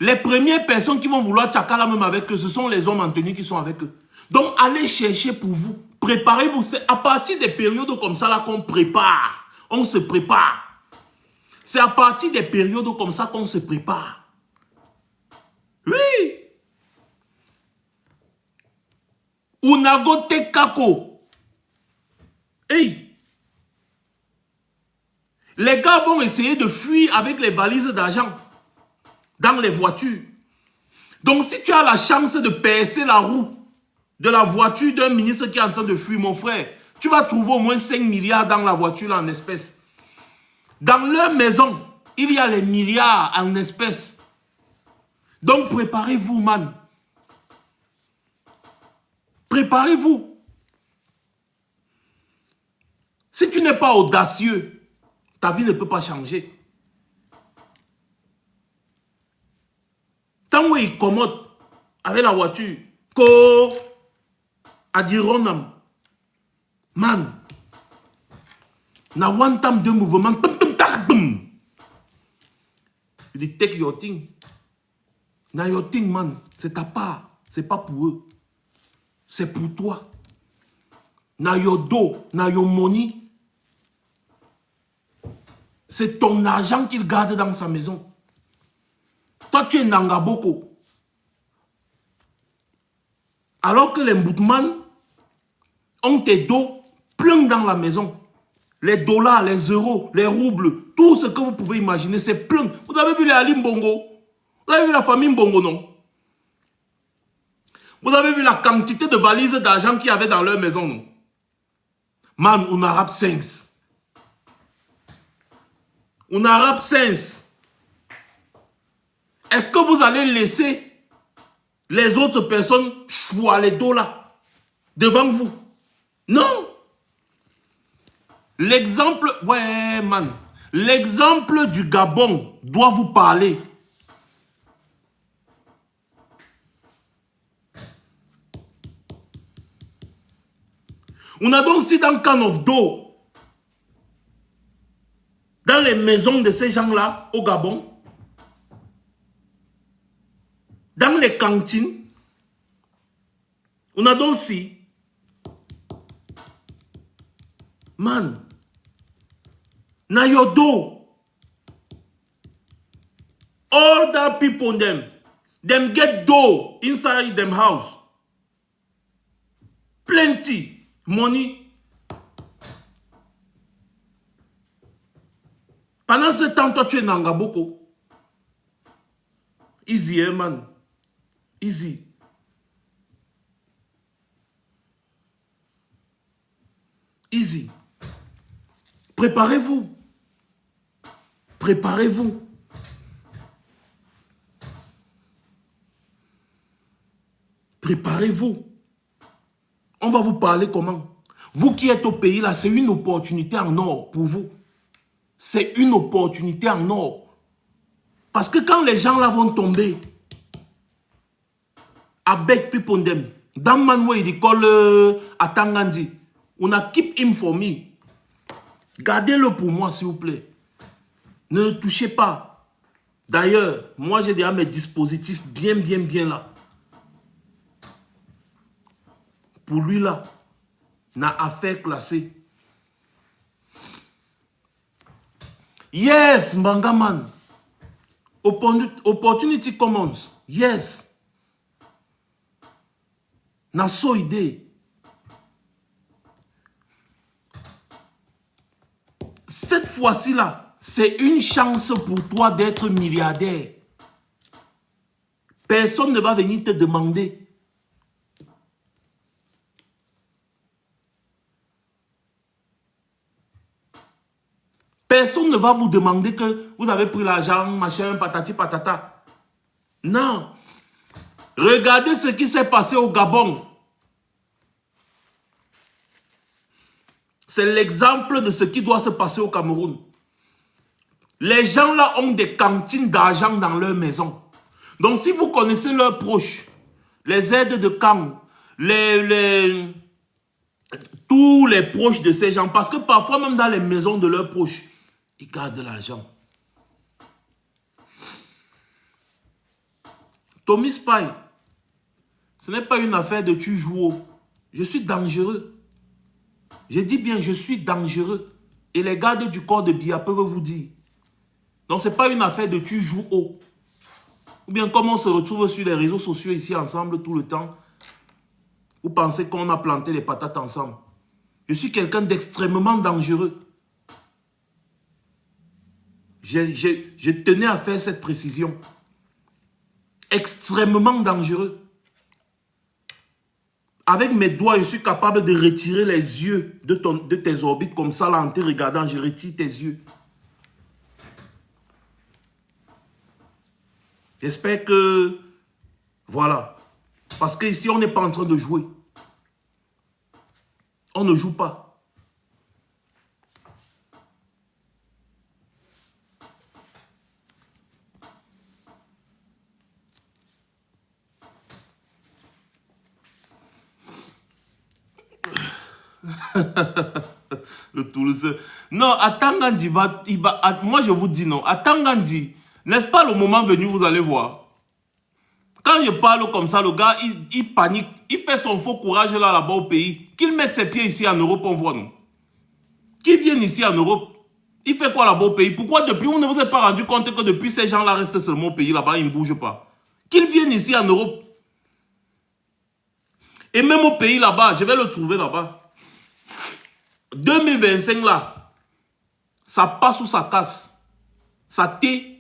les premières personnes qui vont vouloir tchakala même avec eux, ce sont les hommes en tenue qui sont avec eux. Donc allez chercher pour vous. Préparez-vous. C'est à partir des périodes comme ça là qu'on prépare. On se prépare. C'est à partir des périodes comme ça qu'on se prépare. Oui. Unago Tekako. Hey. Les gars vont essayer de fuir avec les valises d'argent dans les voitures. Donc si tu as la chance de percer la roue de la voiture d'un ministre qui est en train de fuir, mon frère, tu vas trouver au moins 5 milliards dans la voiture là, en espèces. Dans leur maison, il y a les milliards en espèces. Donc préparez-vous, man. Préparez-vous. Si tu n'es pas audacieux, ta vie ne peut pas changer. Tant qu'il commode avec la voiture, ko adironam, man, na one time de mouvement, il dit take your thing. Na your thing, man, c'est ta part, c'est pas pour eux, c'est pour toi. Na your do, na your money, c'est ton argent qu'il garde dans sa maison. Toi, tu es Nangaboko. Alors que les Mboutman ont tes dos pleins dans la maison. Les dollars, les euros, les roubles, tout ce que vous pouvez imaginer, c'est plein. Vous avez vu les Ali Mbongo? Vous avez vu la famille Mbongo, non? Vous avez vu la quantité de valises d'argent qu'il y avait dans leur maison, non? Man, on arabe 5. On arabe 5. Est-ce que vous allez laisser les autres personnes choisir les dos là devant vous? Non. L'exemple, ouais man, l'exemple du Gabon doit vous parler. On a donc si dans can of d'eau, dans les maisons de ces gens-là au Gabon, dans les cantines, on a donc si, man, na your door, all the people them get dough inside them house, plenty money. Pendant ce temps, toi tu es Nangaboko. Easy, eh, man. Easy. Easy. Préparez-vous. Préparez-vous. Préparez-vous. On va vous parler comment? Vous qui êtes au pays là, c'est une opportunité en or pour vous. C'est une opportunité en or. Parce que quand les gens là vont tomber, avec people them, dans Manway, il colle à Tangandi, on a keep him for me. Gardez-le pour moi, s'il vous plaît. Ne le touchez pas. D'ailleurs, moi j'ai déjà mes dispositifs bien là. Pour lui là, n'a affaire classée. Yes, Mbangaman. Opportunity commons. Yes. N'a so idée. Cette fois-ci là, c'est une chance pour toi d'être milliardaire. Personne ne va venir te demander. Personne ne va vous demander que vous avez pris l'argent, machin, patati patata. Non. Regardez ce qui s'est passé au Gabon. C'est l'exemple de ce qui doit se passer au Cameroun. Les gens là ont des cantines d'argent dans leur maison. Donc si vous connaissez leurs proches, les aides de camp, tous les proches de ces gens, parce que parfois même dans les maisons de leurs proches, ils gardent de l'argent. Tommy Spy, ce n'est pas une affaire de tu joues. Je suis dangereux. Je dis bien, je suis dangereux. Et les gardes du corps de Bia peuvent vous dire. Donc, ce n'est pas une affaire de tu joues haut. Ou bien comme on se retrouve sur les réseaux sociaux ici ensemble tout le temps. Vous pensez qu'on a planté les patates ensemble. Je suis quelqu'un d'extrêmement dangereux. Je tenais à faire cette précision. Extrêmement dangereux. Avec mes doigts, je suis capable de retirer les yeux de tes orbites comme ça, là, en te regardant, je retire tes yeux. J'espère que... Voilà. Parce qu'ici, on n'est pas en train de jouer. On ne joue pas. Le Toulouse. Non, Atangandi moi je vous dis non. Atangandi, n'est-ce pas le moment venu, vous allez voir. Quand je parle comme ça, le gars, il panique. Il fait son faux courage là-bas au pays. Qu'il mette ses pieds ici en Europe, on voit, non. Qu'il vienne ici en Europe. Il fait quoi là-bas au pays? Pourquoi depuis, vous ne vous êtes pas rendu compte que depuis ces gens-là restent seulement au pays là-bas, ils ne bougent pas? Qu'il vienne ici en Europe. Et même au pays là-bas, je vais le trouver là-bas. 2025 là, ça passe ou ça casse. Ça t'est.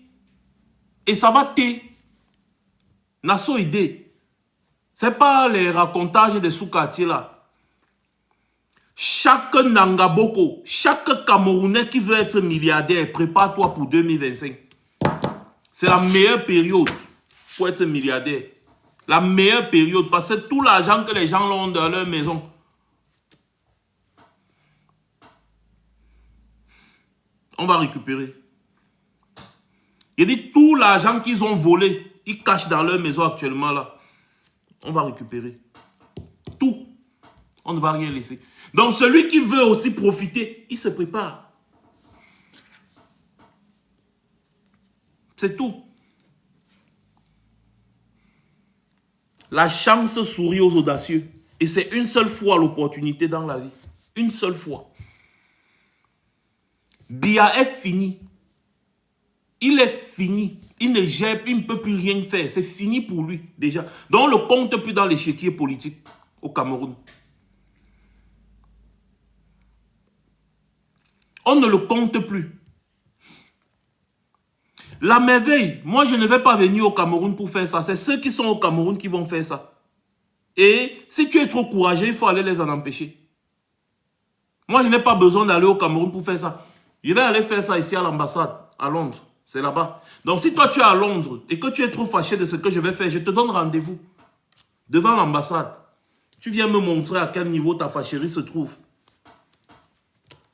Et ça va t'est. Nasso idée. C'est pas les racontages des sous-quartiers là. Chaque Nangaboko, chaque Camerounais qui veut être milliardaire, prépare-toi pour 2025. C'est la meilleure période pour être milliardaire. La meilleure période, parce que tout l'argent que les gens ont dans leur maison, on va récupérer. Il dit tout l'argent qu'ils ont volé, ils cachent dans leur maison actuellement là. On va récupérer. Tout. On ne va rien laisser. Donc celui qui veut aussi profiter, il se prépare. C'est tout. La chance sourit aux audacieux. Et c'est une seule fois l'opportunité dans la vie. Une seule fois. Biya est fini. Il est fini. Il ne gère, il ne peut plus rien faire. C'est fini pour lui, déjà. Donc, on ne le compte plus dans l'échiquier politique au Cameroun. On ne le compte plus. La merveille, moi, je ne vais pas venir au Cameroun pour faire ça. C'est ceux qui sont au Cameroun qui vont faire ça. Et si tu es trop courageux, il faut aller les en empêcher. Moi, je n'ai pas besoin d'aller au Cameroun pour faire ça. Je vais aller faire ça ici à l'ambassade, à Londres. C'est là-bas. Donc, si toi, tu es à Londres et que tu es trop fâché de ce que je vais faire, je te donne rendez-vous devant l'ambassade. Tu viens me montrer à quel niveau ta fâcherie se trouve.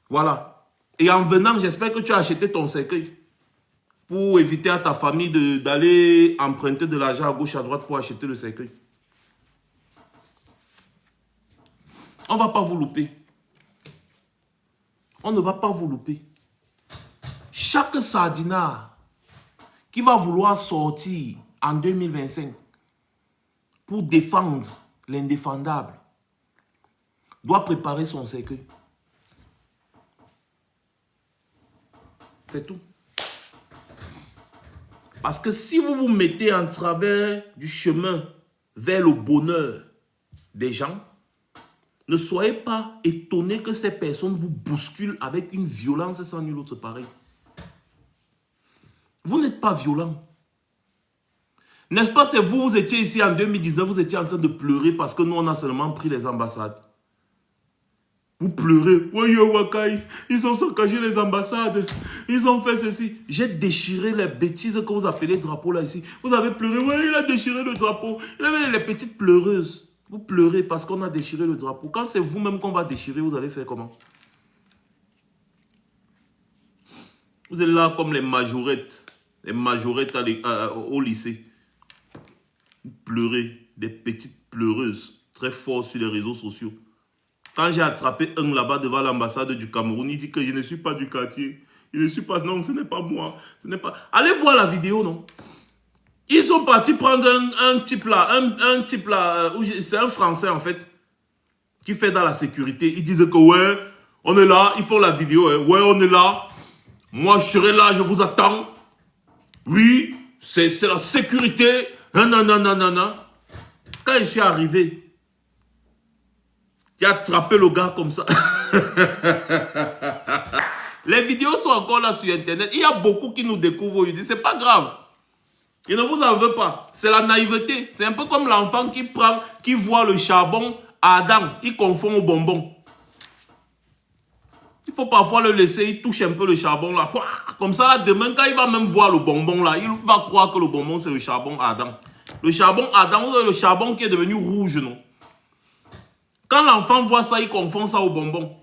Voilà. Et en venant, j'espère que tu as acheté ton cercueil pour éviter à ta famille d'aller emprunter de l'argent à gauche, à droite pour acheter le cercueil. On ne va pas vous louper. On ne va pas vous louper. Chaque sardinard qui va vouloir sortir en 2025 pour défendre l'indéfendable doit préparer son cercueil. C'est tout. Parce que si vous vous mettez en travers du chemin vers le bonheur des gens, ne soyez pas étonnés que ces personnes vous bousculent avec une violence sans nul autre pareil. Vous n'êtes pas violent. N'est-ce pas, c'est vous, vous étiez ici en 2019, vous étiez en train de pleurer parce que nous, on a seulement pris les ambassades. Vous pleurez. Oui, Wakai, ils ont saccagé les ambassades. Ils ont fait ceci. J'ai déchiré les bêtises que vous appelez drapeau là ici. Vous avez pleuré. Oui, il a déchiré le drapeau. Il avait les petites pleureuses. Vous pleurez parce qu'on a déchiré le drapeau. Quand c'est vous-même qu'on va déchirer, vous allez faire comment? Vous êtes là comme les majorettes. Les majorettes au lycée. Vous pleurez. Des petites pleureuses. Très fortes sur les réseaux sociaux. Quand j'ai attrapé un là-bas devant l'ambassade du Cameroun, il dit que je ne suis pas du quartier. Je ne suis pas... Non, ce n'est pas moi. Ce n'est pas... Allez voir la vidéo, non? Ils sont partis prendre un type là. Un type là. C'est un Français, en fait. Qui fait dans la sécurité. Ils disent que ouais, on est là. Ils font la vidéo. Hein. Ouais, on est là. Moi, je serai là. Je vous attends. Oui, c'est la sécurité. Non, non, non, non, non, non. Quand je suis arrivé, il a attrapé le gars comme ça. Les vidéos sont encore là sur Internet. Il y a beaucoup qui nous découvrent aujourd'hui. C'est pas grave. Il ne vous en veut pas. C'est la naïveté. C'est un peu comme l'enfant qui voit le charbon à Adam. Il confond au bonbon. Il faut parfois le laisser. Il touche un peu le charbon là. Comme ça, là, demain, quand il va même voir le bonbon là, il va croire que le bonbon, c'est le charbon à Adam. Le charbon à Adam, c'est le charbon qui est devenu rouge, non? Quand l'enfant voit ça, il confond ça au bonbon.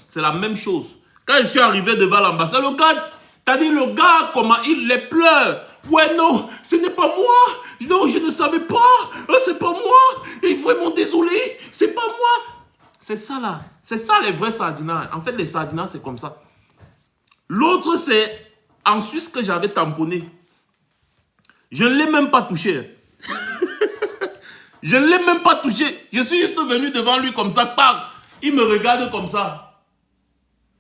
C'est la même chose. Quand je suis arrivé devant l'ambassade, le gars, t'as dit le gars, comment il les pleure. Ouais, non, ce n'est pas moi. Non, je ne savais pas. C'est pas moi. Et vraiment désolé. C'est pas moi. C'est ça là. C'est ça les vrais sardinats. En fait, les sardinats, c'est comme ça. L'autre, c'est en Suisse que j'avais tamponné. Je ne l'ai même pas touché. Je ne l'ai même pas touché. Je suis juste venu devant lui comme ça. Il me regarde comme ça.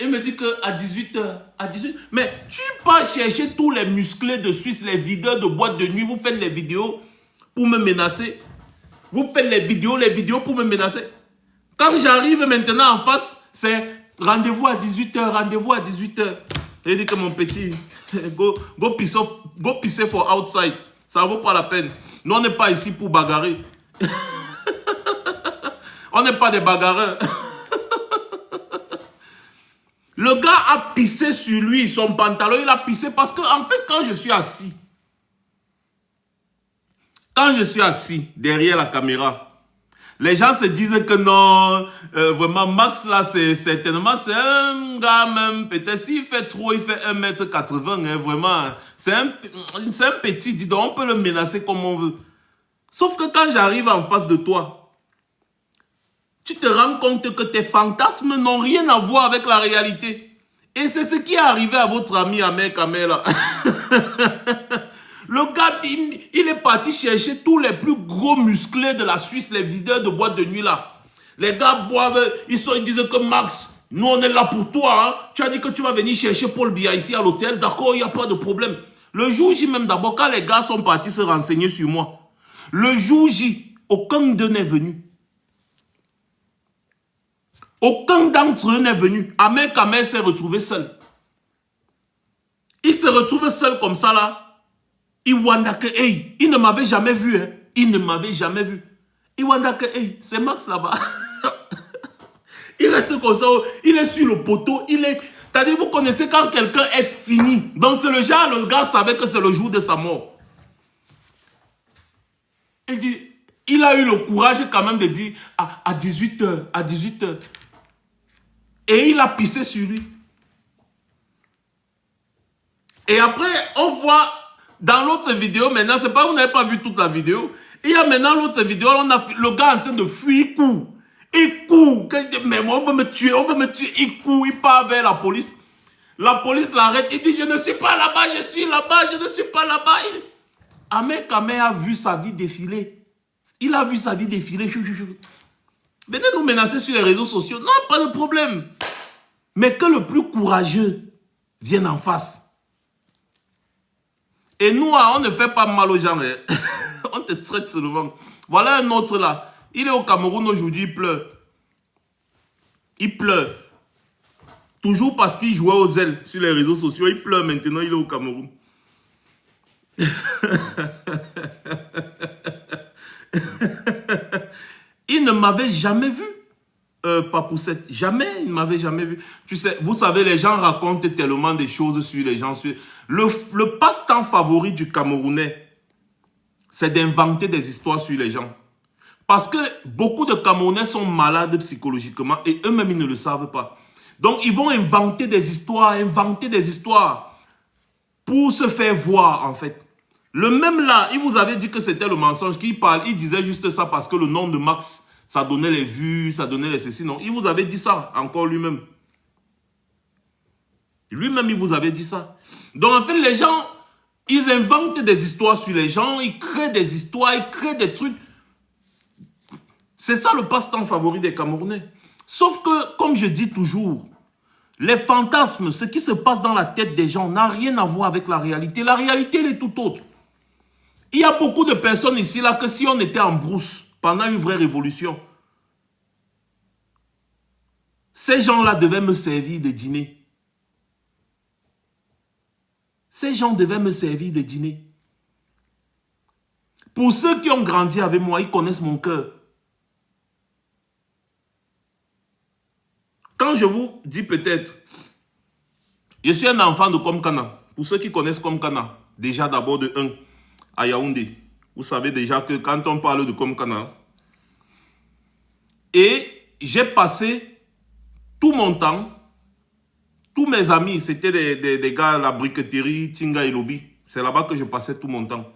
Il me dit qu'à 18h, mais tu pars chercher tous les musclés de Suisse, les videurs de boîte de nuit, vous faites les vidéos pour me menacer. Vous faites les vidéos pour me menacer. Quand j'arrive maintenant en face, c'est rendez-vous à 18h, rendez-vous à 18h. Il dit que mon petit, go pisser for outside. Ça ne vaut pas la peine. Nous, on n'est pas ici pour bagarrer. On n'est pas des bagarreurs. Le gars a pissé sur lui, son pantalon, il a pissé parce que, en fait, quand je suis assis derrière la caméra, les gens se disent que non, vraiment, Max, là, certainement, c'est un gars même, peut-être s'il fait trop, il fait 1m80, hein, vraiment, c'est un petit, dis donc, on peut le menacer comme on veut. Sauf que quand j'arrive en face de toi, tu te rends compte que tes fantasmes n'ont rien à voir avec la réalité. Et c'est ce qui est arrivé à votre ami Ahmed Kamel là. Le gars, il est parti chercher tous les plus gros musclés de la Suisse, les videurs de boîte de nuit là. Les gars boivent, ils disent que Max, nous on est là pour toi. Hein. Tu as dit que tu vas venir chercher Paul Biya ici à l'hôtel. D'accord, il n'y a pas de problème. Le jour J même d'abord, quand les gars sont partis se renseigner sur moi, le jour J, aucun d'eux n'est venu. Aucun d'entre eux n'est venu. Ahmed Kamel s'est retrouvé seul. Il se retrouve seul comme ça là. Il wanda que, hey, il ne m'avait jamais vu. Hein. Il ne m'avait jamais vu. Il wanda que, hey, c'est Max là-bas. Il reste comme ça. Il est sur le poteau. C'est-à-dire, vous connaissez quand quelqu'un est fini. Donc c'est le genre, le gars savait que c'est le jour de sa mort. Il dit, il a eu le courage quand même de dire à 18h, à 18h. Et il a pissé sur lui. Et après, on voit dans l'autre vidéo, maintenant, c'est pas, vous n'avez pas vu toute la vidéo. Il y a maintenant l'autre vidéo, on a le gars en train de fuir, il court. Il court. Mais moi, on va me tuer, on va me tuer. Il court, il part vers la police. La police l'arrête, il dit, je ne suis pas là-bas, je suis là-bas, je ne suis pas là-bas. Ahmed Kamel a vu sa vie défiler. Il a vu sa vie défiler. Venez nous menacer sur les réseaux sociaux. Non, pas de problème. Mais que le plus courageux vienne en face. Et nous, on ne fait pas mal aux gens. On te traite seulement. Voilà un autre là. Il est au Cameroun aujourd'hui, il pleure. Il pleure. Toujours parce qu'il jouait aux ailes sur les réseaux sociaux. Il pleure maintenant, il est au Cameroun. Il ne m'avait jamais vu, Papoussette. Jamais, il ne m'avait jamais vu. Tu sais, vous savez, les gens racontent tellement de choses sur les gens. Le passe-temps favori du Camerounais, c'est d'inventer des histoires sur les gens. Parce que beaucoup de Camerounais sont malades psychologiquement et eux-mêmes, ils ne le savent pas. Donc, ils vont inventer des histoires pour se faire voir, en fait. Le même là, il vous avait dit que c'était le mensonge qu'il parle. Il disait juste ça parce que le nom de Max, ça donnait les vues, ça donnait les ceci. Non, il vous avait dit ça, encore lui-même. Lui-même, il vous avait dit ça. Donc, en fait, les gens, ils inventent des histoires sur les gens, ils créent des histoires, ils créent des trucs. C'est ça le passe-temps favori des Camerounais. Sauf que, comme je dis toujours, Les fantasmes, ce qui se passe dans la tête des gens n'a rien à voir avec la réalité. La réalité, elle est tout autre. Il y a beaucoup de personnes ici, là, que si on était en brousse pendant une vraie révolution, ces gens-là devaient me servir de dîner. Ces gens devaient me servir de dîner. Pour ceux qui ont grandi avec moi, ils connaissent mon cœur. Quand je vous dis peut-être, je suis un enfant de Komkana. Pour ceux qui connaissent Komkana, déjà d'abord de 1 à Yaoundé. Vous savez déjà que quand on parle de Komkana, et j'ai passé tout mon temps, tous mes amis, c'était des gars à la briqueterie, Tinga et Lobby. C'est là-bas que je passais tout mon temps.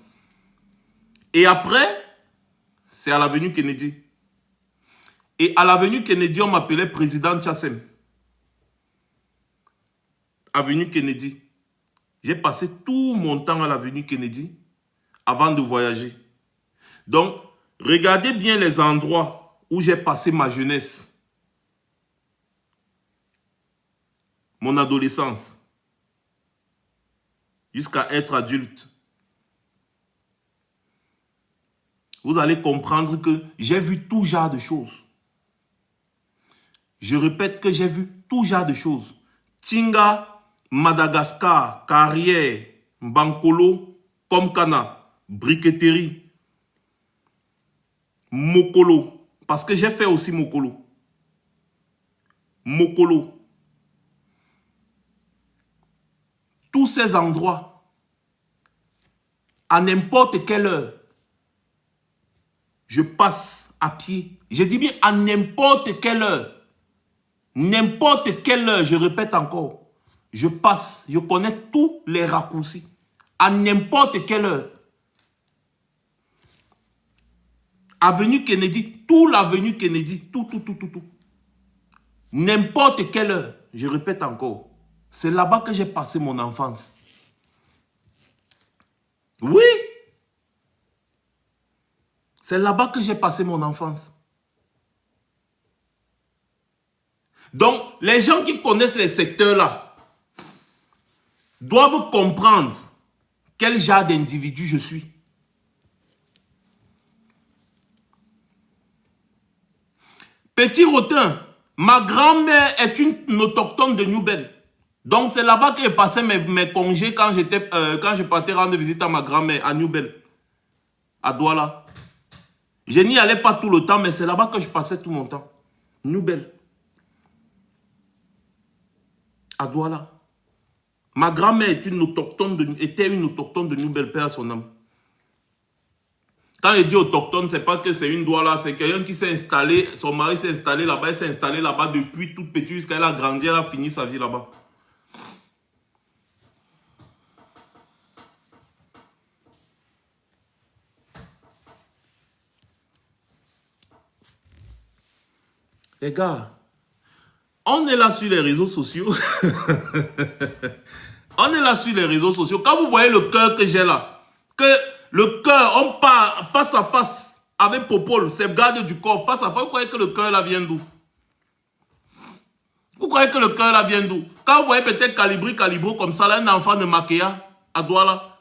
Et après, c'est à l'avenue Kennedy. Et à l'avenue Kennedy, on m'appelait président Tchassem. Avenue Kennedy. J'ai passé tout mon temps à l'avenue Kennedy avant de voyager. Donc, regardez bien les endroits où j'ai passé ma jeunesse. Mon adolescence. Jusqu'à être adulte. Vous allez comprendre que j'ai vu tout genre de choses. Je répète que j'ai vu tout genre de choses. Tinga, Madagascar, Carrière, Bankolo, Komkana, briqueterie, Mokolo. Parce que j'ai fait aussi Mokolo. Mokolo. Tous ces endroits, à n'importe quelle heure, je passe à pied. Je dis bien à n'importe quelle heure. N'importe quelle heure, je répète encore. Je passe, je connais tous les raccourcis. À n'importe quelle heure. Avenue Kennedy, tout l'avenue Kennedy, tout. N'importe quelle heure, je répète encore. C'est là-bas que j'ai passé mon enfance. Oui. C'est là-bas que j'ai passé mon enfance. Donc, les gens qui connaissent les secteurs là doivent comprendre quel genre d'individu je suis. Petit Rotin, ma grand-mère est une autochtone de New-Bel. Donc, c'est là-bas que je passais mes congés quand je partais rendre visite à ma grand-mère à New-Bel, à Douala. Je n'y allais pas tout le temps, mais c'est là-bas que je passais tout mon temps. New-Bel. À Douala. Ma grand-mère était une autochtone de New-Bel, paix à son âme. Quand je dis autochtone, c'est pas que c'est une Douala, c'est quelqu'un qui s'est installé, son mari s'est installé là-bas, elle s'est installée là-bas depuis toute petite jusqu'à elle a grandi, elle a fini sa vie là-bas. Les gars, on est là sur les réseaux sociaux. On est là sur les réseaux sociaux. Quand vous voyez le cœur que j'ai là, que le cœur, on part face à face avec Popol, c'est garde du corps, face à face, vous croyez que le cœur là vient d'où? Vous croyez que le cœur là vient d'où? Quand vous voyez peut-être Calibro comme ça, là, un enfant de Makéa, à Douala.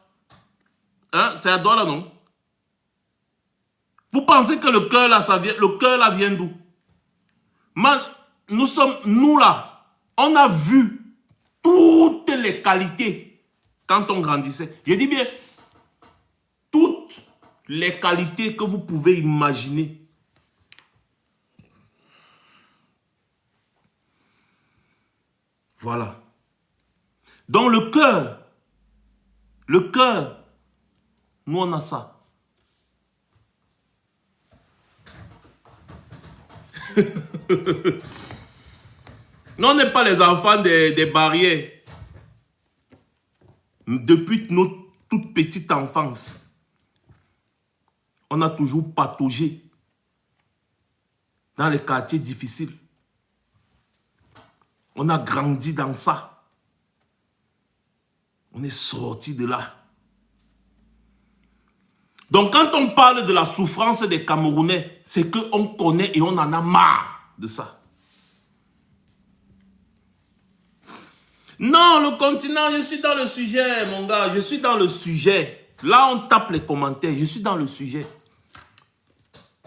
Hein? C'est à Douala, non? Vous pensez que le cœur là vient d'où? Nous là, on a vu toutes les qualités quand on grandissait. Je dis bien, toutes les qualités que vous pouvez imaginer. Voilà. Donc le cœur, nous on a ça. Nous, on n'est pas les enfants des barrières. Depuis notre toute petite enfance, on a toujours pataugé dans les quartiers difficiles. On a grandi dans ça. On est sorti de là. Donc, quand on parle de la souffrance des Camerounais, c'est qu'on connaît et on en a marre de ça. Non, le continent, je suis dans le sujet, mon gars. Je suis dans le sujet. Là, on tape les commentaires. Je suis dans le sujet.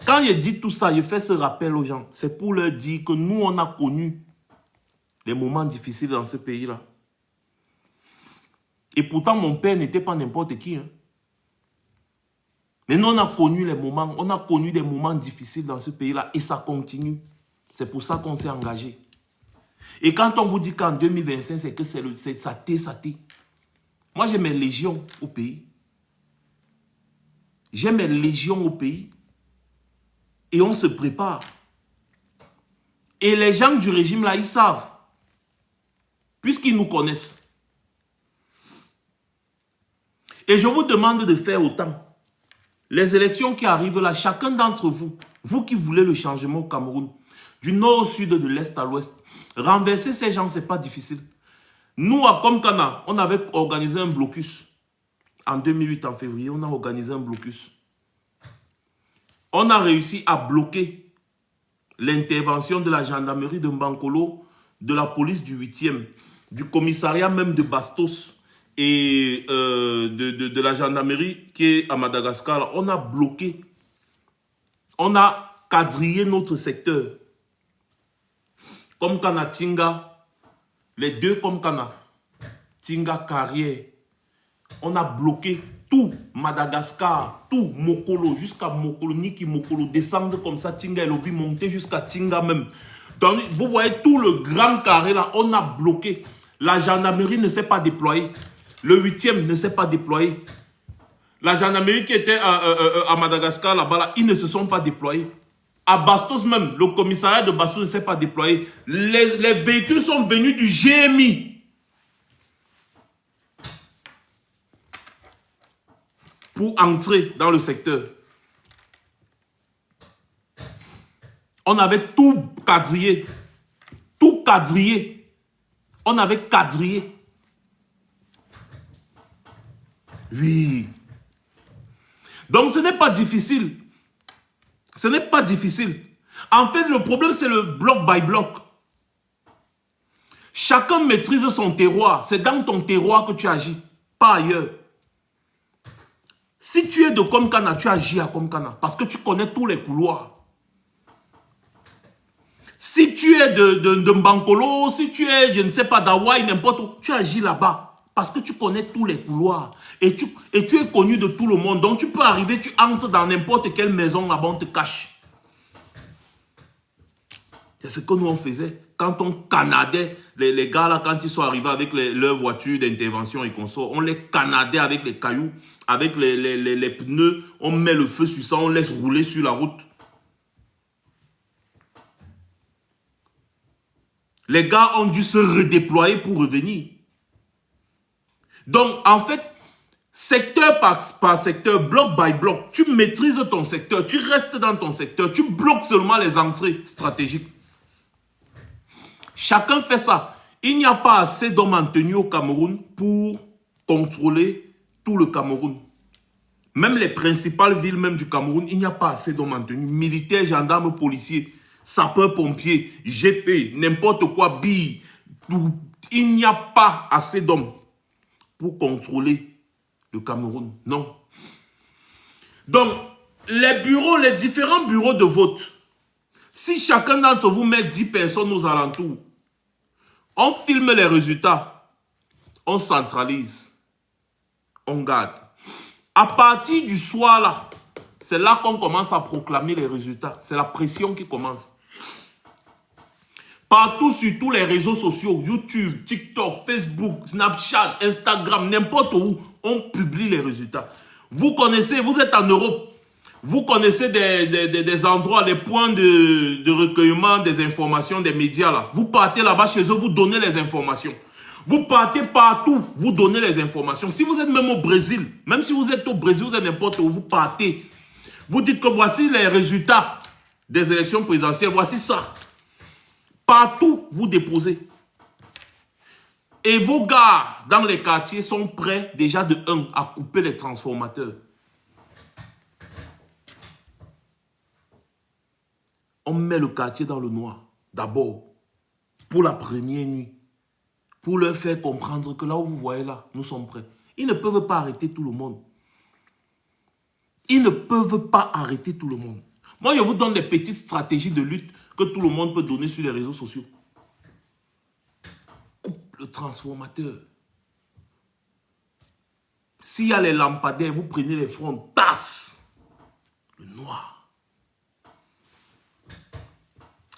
Quand je dis tout ça, je fais ce rappel aux gens. C'est pour leur dire que nous, on a connu les moments difficiles dans ce pays-là. Et pourtant, mon père n'était pas n'importe qui. Hein. Mais nous, on a connu les moments, on a connu des moments difficiles dans ce pays-là et ça continue. C'est pour ça qu'on s'est engagé. Et quand on vous dit qu'en 2025, c'est que ça t'est. Moi, j'ai mes légions au pays. J'ai mes légions au pays. Et on se prépare. Et les gens du régime là, ils savent. Puisqu'ils nous connaissent. Et je vous demande de faire autant. Les élections qui arrivent là, chacun d'entre vous, vous qui voulez le changement au Cameroun, du nord au sud, de l'est à l'ouest, renverser ces gens, ce n'est pas difficile. Nous, à Komkana, on avait organisé un blocus. En 2008, en février, on a organisé un blocus. On a réussi à bloquer l'intervention de la gendarmerie de Mbankolo, de la police du 8e, du commissariat même de Bastos et de la gendarmerie qui est à Madagascar. On a bloqué, on a quadrillé notre secteur. Comme Kana Tinga, les deux comme Kana, Tinga Carrière, on a bloqué tout Madagascar, tout Mokolo, jusqu'à Mokolo, Niki Mokolo, descendre comme ça, Tinga et Lobi, monter jusqu'à Tinga même. Donc, vous voyez tout le grand carré là, on a bloqué. La gendarmerie ne s'est pas déployée. Le 8e ne s'est pas déployé. La gendarmerie qui était à Madagascar là-bas, là, ils ne se sont pas déployés. À Bastos même, le commissariat de Bastos ne s'est pas déployé. Les véhicules sont venus du GMI. Pour entrer dans le secteur. On avait tout quadrillé. Tout quadrillé. On avait quadrillé. Oui. Donc ce n'est pas difficile. Ce n'est pas difficile. En fait, le problème, c'est le bloc by bloc. Chacun maîtrise son terroir. C'est dans ton terroir que tu agis, pas ailleurs. Si tu es de Komkana, tu agis à Komkana parce que tu connais tous les couloirs. Si tu es de Mbankolo, si tu es, je ne sais pas, d'Hawaï, n'importe où, tu agis là-bas parce que tu connais tous les couloirs. Et tu es connu de tout le monde. Donc tu peux arriver, tu entres dans n'importe quelle maison là-bas, on te cache. C'est ce que nous on faisait. Quand on canadait les gars là, quand ils sont arrivés avec leurs voitures d'intervention et consorts, on les canadait avec les cailloux, avec les pneus, on met le feu sur ça, on laisse rouler sur la route. Les gars ont dû se redéployer pour revenir. Donc, en fait, secteur par secteur, bloc by bloc, tu maîtrises ton secteur, tu restes dans ton secteur, tu bloques seulement les entrées stratégiques. Chacun fait ça. Il n'y a pas assez d'hommes en tenue au Cameroun pour contrôler tout le Cameroun. Même les principales villes même du Cameroun, il n'y a pas assez d'hommes en tenue. Militaires, gendarmes, policiers, sapeurs-pompiers, GP, n'importe quoi, billes. Il n'y a pas assez d'hommes pour contrôler le Cameroun. Non. Donc, les bureaux, les différents bureaux de vote, si chacun d'entre vous met 10 personnes aux alentours, on filme les résultats, on centralise, on garde. À partir du soir là, c'est là qu'on commence à proclamer les résultats. C'est la pression qui commence. Partout sur tous les réseaux sociaux, YouTube, TikTok, Facebook, Snapchat, Instagram, n'importe où, on publie les résultats. Vous connaissez, vous êtes en Europe, vous connaissez des endroits, des points de recueillement des informations des médias là. Vous partez là-bas chez eux, vous donnez les informations. Vous partez partout, vous donnez les informations. Si vous êtes même au Brésil, même si vous êtes au Brésil, vous êtes n'importe où, vous partez. Vous dites que voici les résultats des élections présidentielles, voici ça. Partout, vous déposez. Et vos gars dans les quartiers sont prêts déjà de 1 à couper les transformateurs. On met le quartier dans le noir, d'abord, pour la première nuit. pour leur faire comprendre que là où vous voyez là, nous sommes prêts. Ils ne peuvent pas arrêter tout le monde. Ils ne peuvent pas arrêter tout le monde. Moi, je vous donne des petites stratégies de lutte que tout le monde peut donner sur les réseaux sociaux. Coupe le transformateur. S'il y a les lampadaires, vous prenez les fronts, tasse le noir.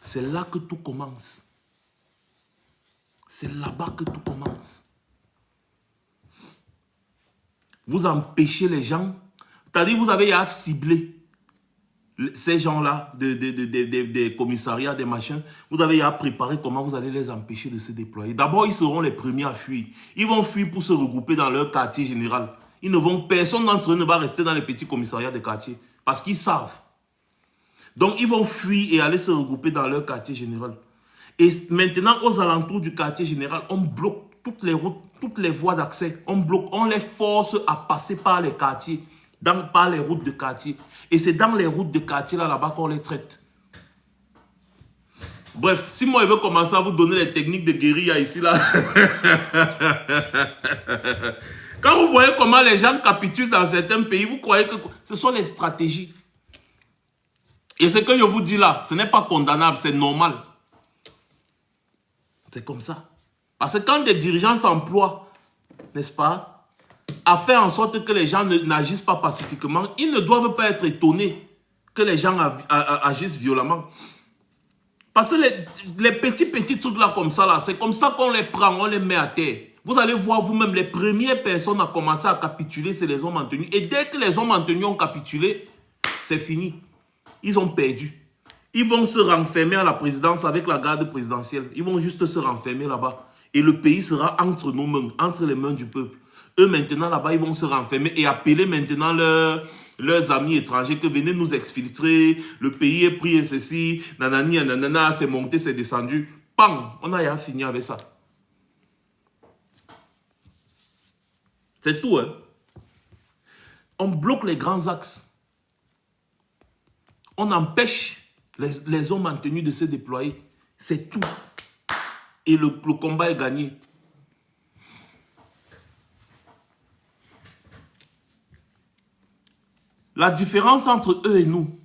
C'est là que tout commence. C'est là-bas que tout commence. Vous empêchez les gens, c'est-à-dire vous avez à cibler ces gens-là, des commissariats, des machins, vous avez à préparer comment vous allez les empêcher de se déployer. D'abord, ils seront les premiers à fuir. Ils vont fuir pour se regrouper dans leur quartier général. Personne d'entre eux ne va rester dans les petits commissariats des quartiers parce qu'ils savent. Donc, ils vont fuir et aller se regrouper dans leur quartier général. Et maintenant, aux alentours du quartier général, on bloque toutes les routes, toutes les voies d'accès. On les force à passer par les quartiers, par les routes de quartier. Et c'est dans les routes de quartier là-bas qu'on les traite. Bref, si moi je veux commencer à vous donner les techniques de guérilla ici, là. Quand vous voyez comment les gens capitulent dans certains pays, vous croyez que ce sont les stratégies. Et ce que je vous dis là, ce n'est pas condamnable, c'est normal. C'est comme ça. Parce que quand des dirigeants s'emploient, n'est-ce pas, à faire en sorte que les gens n'agissent pas pacifiquement, ils ne doivent pas être étonnés que les gens agissent violemment. Parce que les petits trucs là comme ça, là, c'est comme ça qu'on les prend, on les met à terre. Vous allez voir vous-même, les premières personnes à commencer à capituler, c'est les hommes en tenue. Et dès que les hommes en tenue ont capitulé, c'est fini. Ils ont perdu. Ils vont se renfermer à la présidence avec la garde présidentielle. Ils vont juste se renfermer là-bas. Et le pays sera entre nos mains, entre les mains du peuple. Eux, maintenant, là-bas, ils vont se renfermer et appeler maintenant leurs amis étrangers que venez nous exfiltrer, le pays est pris et ceci, nanani, nanana, c'est monté, c'est descendu. Pam, on a fini avec ça. C'est tout, hein. On bloque les grands axes. On empêche les hommes en tenue de se déployer. C'est tout. Et le combat est gagné. La différence entre eux et nous,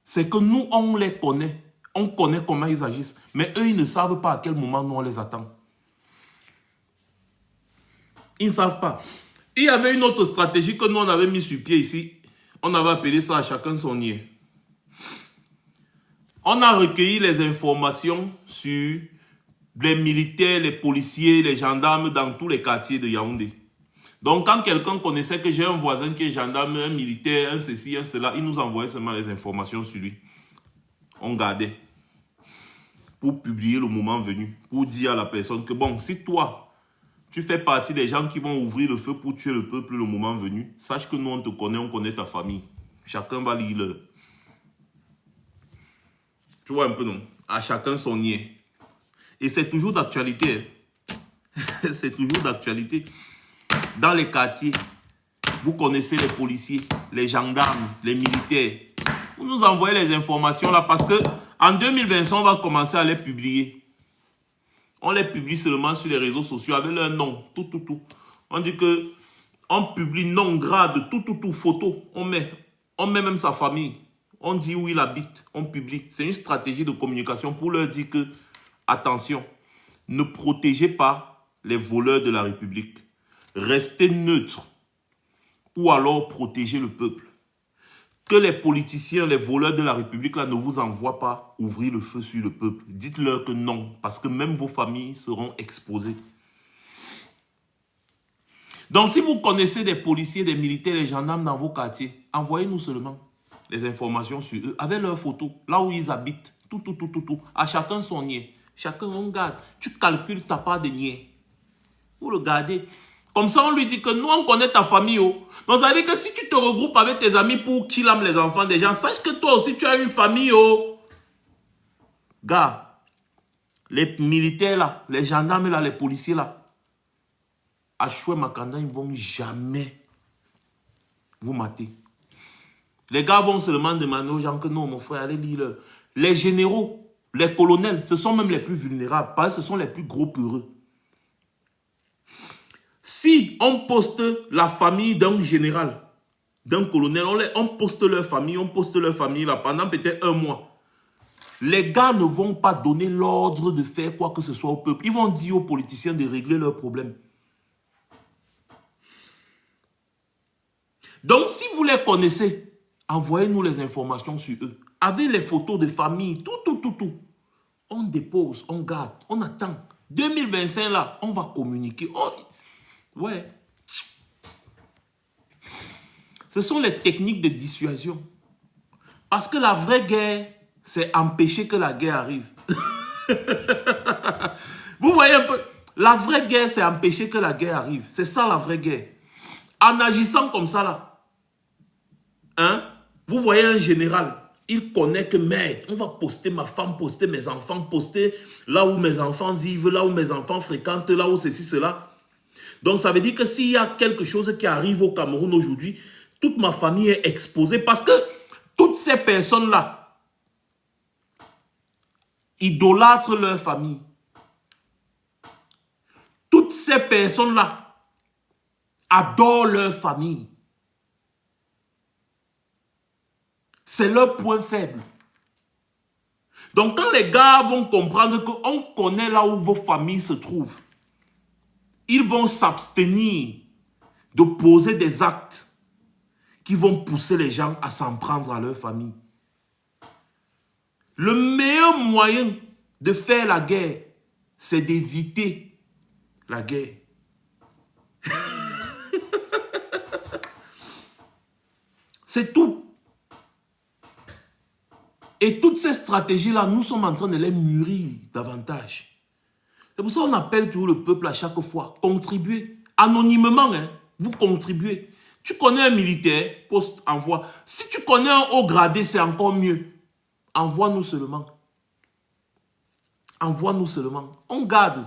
c'est que nous, on les connaît. On connaît comment ils agissent. Mais eux, ils ne savent pas à quel moment nous, on les attend. Ils ne savent pas. Il y avait une autre stratégie que nous, on avait mis sur pied ici. On avait appelé ça à chacun son niais. On a recueilli les informations sur les militaires, les policiers, les gendarmes dans tous les quartiers de Yaoundé. Donc, quand quelqu'un connaissait que j'ai un voisin qui est gendarme, un militaire, un ceci, un cela, il nous envoyait seulement les informations sur lui. On gardait. Pour publier le moment venu. Pour dire à la personne que, bon, si toi, tu fais partie des gens qui vont ouvrir le feu pour tuer le peuple le moment venu, sache que nous, on te connaît, on connaît ta famille. Chacun va lire le... Tu vois un peu, non? À chacun son niais. Et c'est toujours d'actualité. C'est toujours d'actualité. Dans les quartiers, vous connaissez les policiers, les gendarmes, les militaires. Vous nous envoyez les informations là parce que en 2025, on va commencer à les publier. On les publie seulement sur les réseaux sociaux avec leur nom, tout. On dit que on publie nom, grade, tout, photo. On met même sa famille. On dit où il habite, on publie. C'est une stratégie de communication pour leur dire que, attention, ne protégez pas les voleurs de la République. Restez neutre ou alors protégez le peuple. Que les politiciens, les voleurs de la République là, ne vous envoient pas ouvrir le feu sur le peuple. Dites-leur que non, parce que même vos familles seront exposées. Donc si vous connaissez des policiers, des militaires, des gendarmes dans vos quartiers, envoyez-nous seulement les informations sur eux, avec leurs photos, là où ils habitent, tout. À chacun son niais. Chacun, on garde. Tu calcules ta part de niais. Vous regardez. Comme ça, on lui dit que nous, on connaît ta famille. Oh. Donc, ça veut dire que si tu te regroupes avec tes amis pour qu'ils aiment les enfants des gens, sache que toi aussi, tu as une famille. Oh. Gars, les militaires là, les gendarmes là, les policiers là, à Choué Makanda, ils ne vont jamais vous mater. Les gars vont seulement demander aux gens que non, mon frère, allez lire. Les généraux, les colonels, ce sont même les plus vulnérables, parce que ce sont les plus gros peureux. Si on poste la famille d'un général, d'un colonel, on poste leur famille là pendant peut-être un mois. Les gars ne vont pas donner l'ordre de faire quoi que ce soit au peuple. Ils vont dire aux politiciens de régler leurs problèmes. Donc, si vous les connaissez, envoyez-nous les informations sur eux. Avec les photos de famille, tout. On dépose, on garde, on attend. 2025 là, on va communiquer. Ouais. Ce sont les techniques de dissuasion. Parce que la vraie guerre, c'est empêcher que la guerre arrive. Vous voyez un peu, la vraie guerre, c'est empêcher que la guerre arrive. C'est ça la vraie guerre. En agissant comme ça là, hein, vous voyez un général, il connaît que merde, on va poster ma femme, poster mes enfants, poster là où mes enfants vivent, là où mes enfants fréquentent, là où ceci, cela. Donc ça veut dire que s'il y a quelque chose qui arrive au Cameroun aujourd'hui, toute ma famille est exposée parce que toutes ces personnes-là idolâtrent leur famille. Toutes ces personnes-là adorent leur famille. C'est leur point faible. Donc quand les gars vont comprendre qu'on connaît là où vos familles se trouvent, ils vont s'abstenir de poser des actes qui vont pousser les gens à s'en prendre à leur famille. Le meilleur moyen de faire la guerre, c'est d'éviter la guerre. C'est tout. Et toutes ces stratégies-là, nous sommes en train de les mûrir davantage. C'est pour ça qu'on appelle toujours le peuple à chaque fois. Contribuer. Anonymement, hein, vous contribuez. Tu connais un militaire, poste, envoie. Si tu connais un haut gradé, c'est encore mieux. Envoie-nous seulement. Envoie-nous seulement. On garde.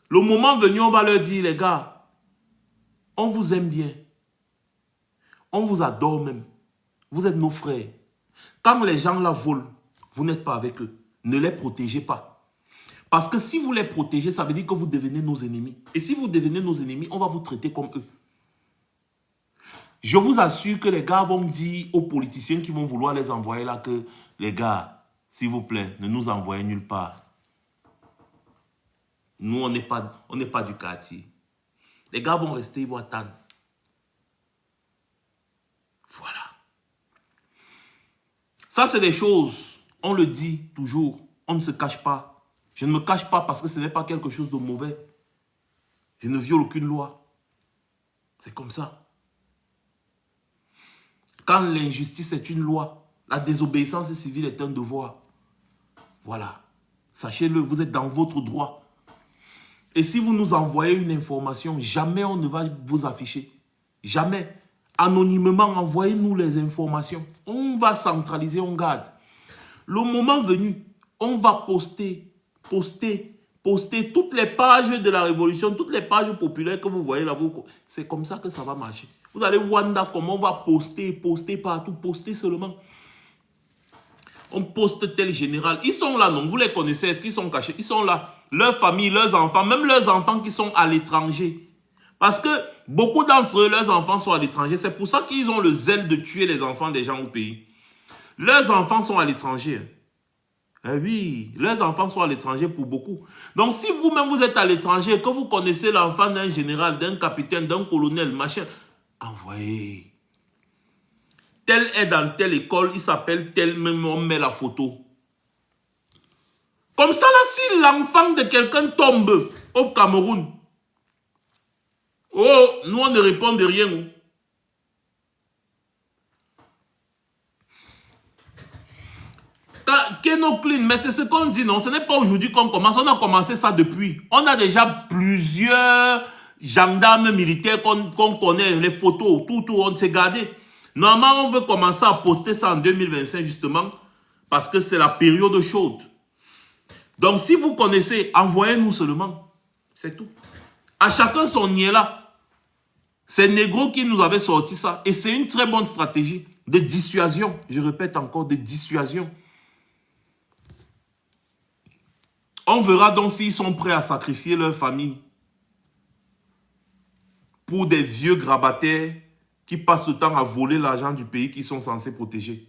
Le moment venu, on va leur dire, les gars, on vous aime bien. On vous adore même. Vous êtes nos frères. Quand les gens la volent, vous n'êtes pas avec eux. Ne les protégez pas. Parce que si vous les protégez, ça veut dire que vous devenez nos ennemis. Et si vous devenez nos ennemis, on va vous traiter comme eux. Je vous assure que les gars vont dire aux politiciens qui vont vouloir les envoyer là que, les gars, s'il vous plaît, ne nous envoyez nulle part. Nous, on n'est pas du quartier. Les gars vont rester, ils vont attendre. Voilà. Ça, c'est des choses, on le dit toujours, on ne se cache pas. Je ne me cache pas parce que ce n'est pas quelque chose de mauvais. Je ne viole aucune loi. C'est comme ça. Quand l'injustice est une loi, la désobéissance civile est un devoir. Voilà. Sachez-le, vous êtes dans votre droit. Et si vous nous envoyez une information, jamais on ne va vous afficher. Jamais. Anonymement, envoyez-nous les informations. On va centraliser, on garde. Le moment venu, on va poster toutes les pages de la révolution, toutes les pages populaires que vous voyez là. C'est comme ça que ça va marcher. Vous allez Wanda, comment on va poster partout, poster seulement. On poste tel général. Ils sont là, non? Vous les connaissez, est-ce qu'ils sont cachés? Ils sont là. Leurs familles, leurs enfants, même leurs enfants qui sont à l'étranger. Parce que beaucoup d'entre eux, leurs enfants sont à l'étranger. C'est pour ça qu'ils ont le zèle de tuer les enfants des gens au pays. Leurs enfants sont à l'étranger. Eh oui, leurs enfants sont à l'étranger pour beaucoup. Donc si vous-même vous êtes à l'étranger, que vous connaissez l'enfant d'un général, d'un capitaine, d'un colonel, machin, envoyez. Tel est dans telle école, il s'appelle tel, même on met la photo. Comme ça là, si l'enfant de quelqu'un tombe au Cameroun, oh, nous on ne répond de rien. Keno Clean, mais c'est ce qu'on dit, non? Ce n'est pas aujourd'hui qu'on commence, on a commencé ça depuis. On a déjà plusieurs gendarmes militaires qu'on connaît, les photos, tout, on s'est gardé. Normalement, on veut commencer à poster ça en 2025 justement, parce que c'est la période chaude. Donc si vous connaissez, envoyez-nous seulement. C'est tout. À chacun son niais là. C'est Negro qui nous avait sorti ça. Et c'est une très bonne stratégie de dissuasion. Je répète encore, de dissuasion. On verra donc s'ils sont prêts à sacrifier leur famille pour des vieux grabataires qui passent le temps à voler l'argent du pays qu'ils sont censés protéger.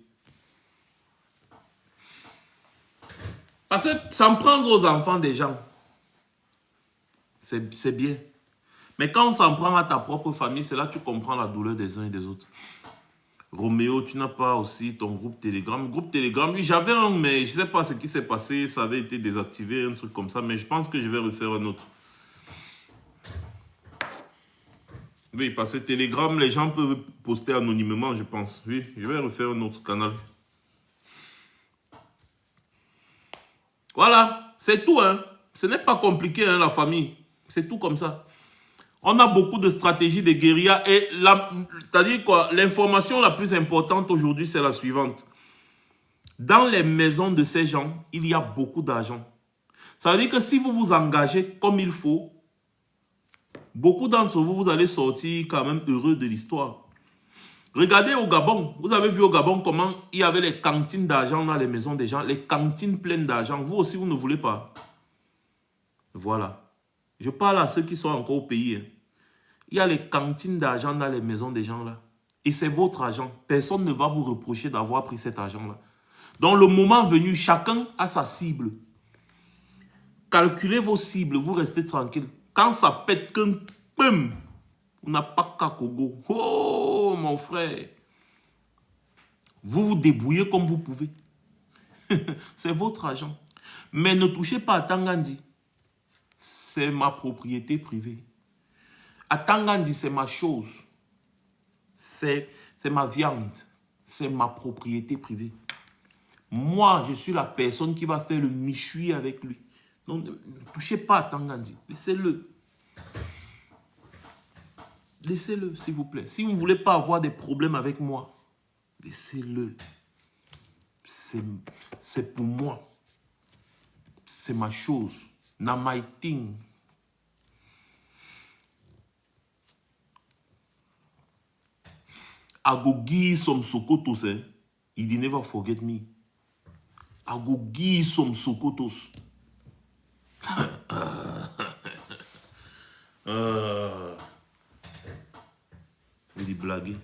Parce que s'en prendre aux enfants des gens, c'est bien. Mais quand on s'en prend à ta propre famille, c'est là que tu comprends la douleur des uns et des autres. Roméo, tu n'as pas aussi ton groupe Telegram. Groupe Telegram, oui, j'avais un, mais je ne sais pas ce qui s'est passé. Ça avait été désactivé, un truc comme ça. Mais je pense que je vais refaire un autre. Oui, parce que Telegram, les gens peuvent poster anonymement, je pense. Oui, je vais refaire un autre canal. Voilà, c'est tout, hein. Ce n'est pas compliqué, hein, la famille. C'est tout comme ça. On a beaucoup de stratégies de guérilla et c'est-à-dire quoi, l'information la plus importante aujourd'hui, c'est la suivante. Dans les maisons de ces gens, il y a beaucoup d'argent. Ça veut dire que si vous vous engagez comme il faut, beaucoup d'entre vous, vous allez sortir quand même heureux de l'histoire. Regardez au Gabon, vous avez vu au Gabon comment il y avait les cantines d'argent dans les maisons des gens, les cantines pleines d'argent. Vous aussi, vous ne voulez pas. Voilà. Je parle à ceux qui sont encore au pays. Hein. Il y a les cantines d'argent dans les maisons des gens là. Et c'est votre argent. Personne ne va vous reprocher d'avoir pris cet argent là. Donc le moment venu, chacun a sa cible. Calculez vos cibles, vous restez tranquille. Quand ça pète qu'un pum, on n'a pas qu'à Kogo. Oh mon frère. Vous vous débrouillez comme vous pouvez. C'est votre argent. Mais ne touchez pas à Tangandi. C'est ma propriété privée. À Tangandi, c'est ma chose. C'est ma viande. C'est ma propriété privée. Moi, je suis la personne qui va faire le michui avec lui. Donc, ne touchez pas à Tangandi. Laissez-le. Laissez-le, s'il vous plaît. Si vous ne voulez pas avoir des problèmes avec moi, laissez-le. C'est pour moi. C'est ma chose. Na my thing. I go give some sokotos, eh? He did never forget me. I go give some sokotos. Il dit blaguer.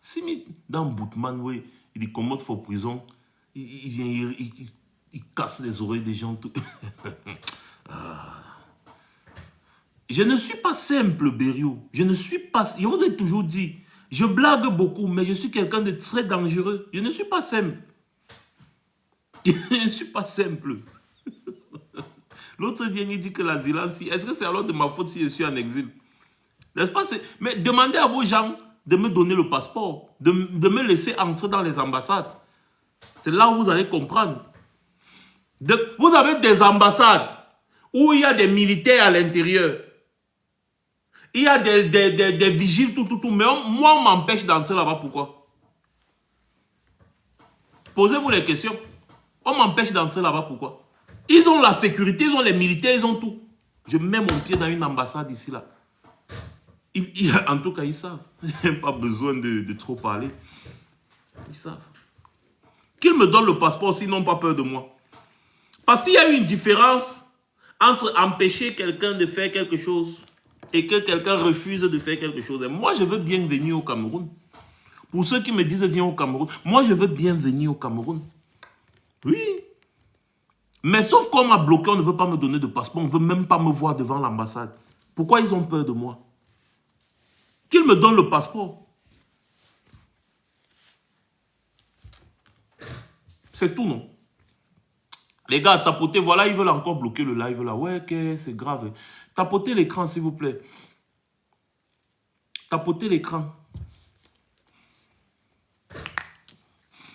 Si dans Boutman, oui, il dit commode for prison, il vient, il casse les oreilles des gens. Tout. Je ne suis pas simple, Berio. Je ne suis pas... Je vous ai toujours dit, je blague beaucoup, mais je suis quelqu'un de très dangereux. Je ne suis pas simple. Je ne suis pas simple. L'autre vient il dit que l'asile, est-ce que c'est alors de ma faute si je suis en exil? N'est-ce pas? Mais demandez à vos gens de me donner le passeport, de me laisser entrer dans les ambassades. C'est là où vous allez comprendre. Vous avez des ambassades où il y a des militaires à l'intérieur. Il y a des vigiles, tout. Mais moi, on m'empêche d'entrer là-bas. Pourquoi? Posez-vous les questions. On m'empêche d'entrer là-bas. Pourquoi? Ils ont la sécurité, ils ont les militaires, ils ont tout. Je mets mon pied dans une ambassade ici, là. En tout cas, ils savent. Pas besoin de trop parler. Ils savent. Qu'ils me donnent le passeport s'ils n'ont pas peur de moi. Parce qu'il y a une différence entre empêcher quelqu'un de faire quelque chose et que quelqu'un refuse de faire quelque chose. Et moi, je veux bien venir au Cameroun. Pour ceux qui me disent viens au Cameroun, moi, je veux bien venir au Cameroun. Oui. Mais sauf qu'on m'a bloqué, on ne veut pas me donner de passeport, on ne veut même pas me voir devant l'ambassade. Pourquoi ils ont peur de moi? Qu'ils me donnent le passeport. C'est tout, non? Les gars, tapotez, voilà, ils veulent encore bloquer le live là. Ouais, okay, c'est grave. Tapotez l'écran, s'il vous plaît. Tapotez l'écran.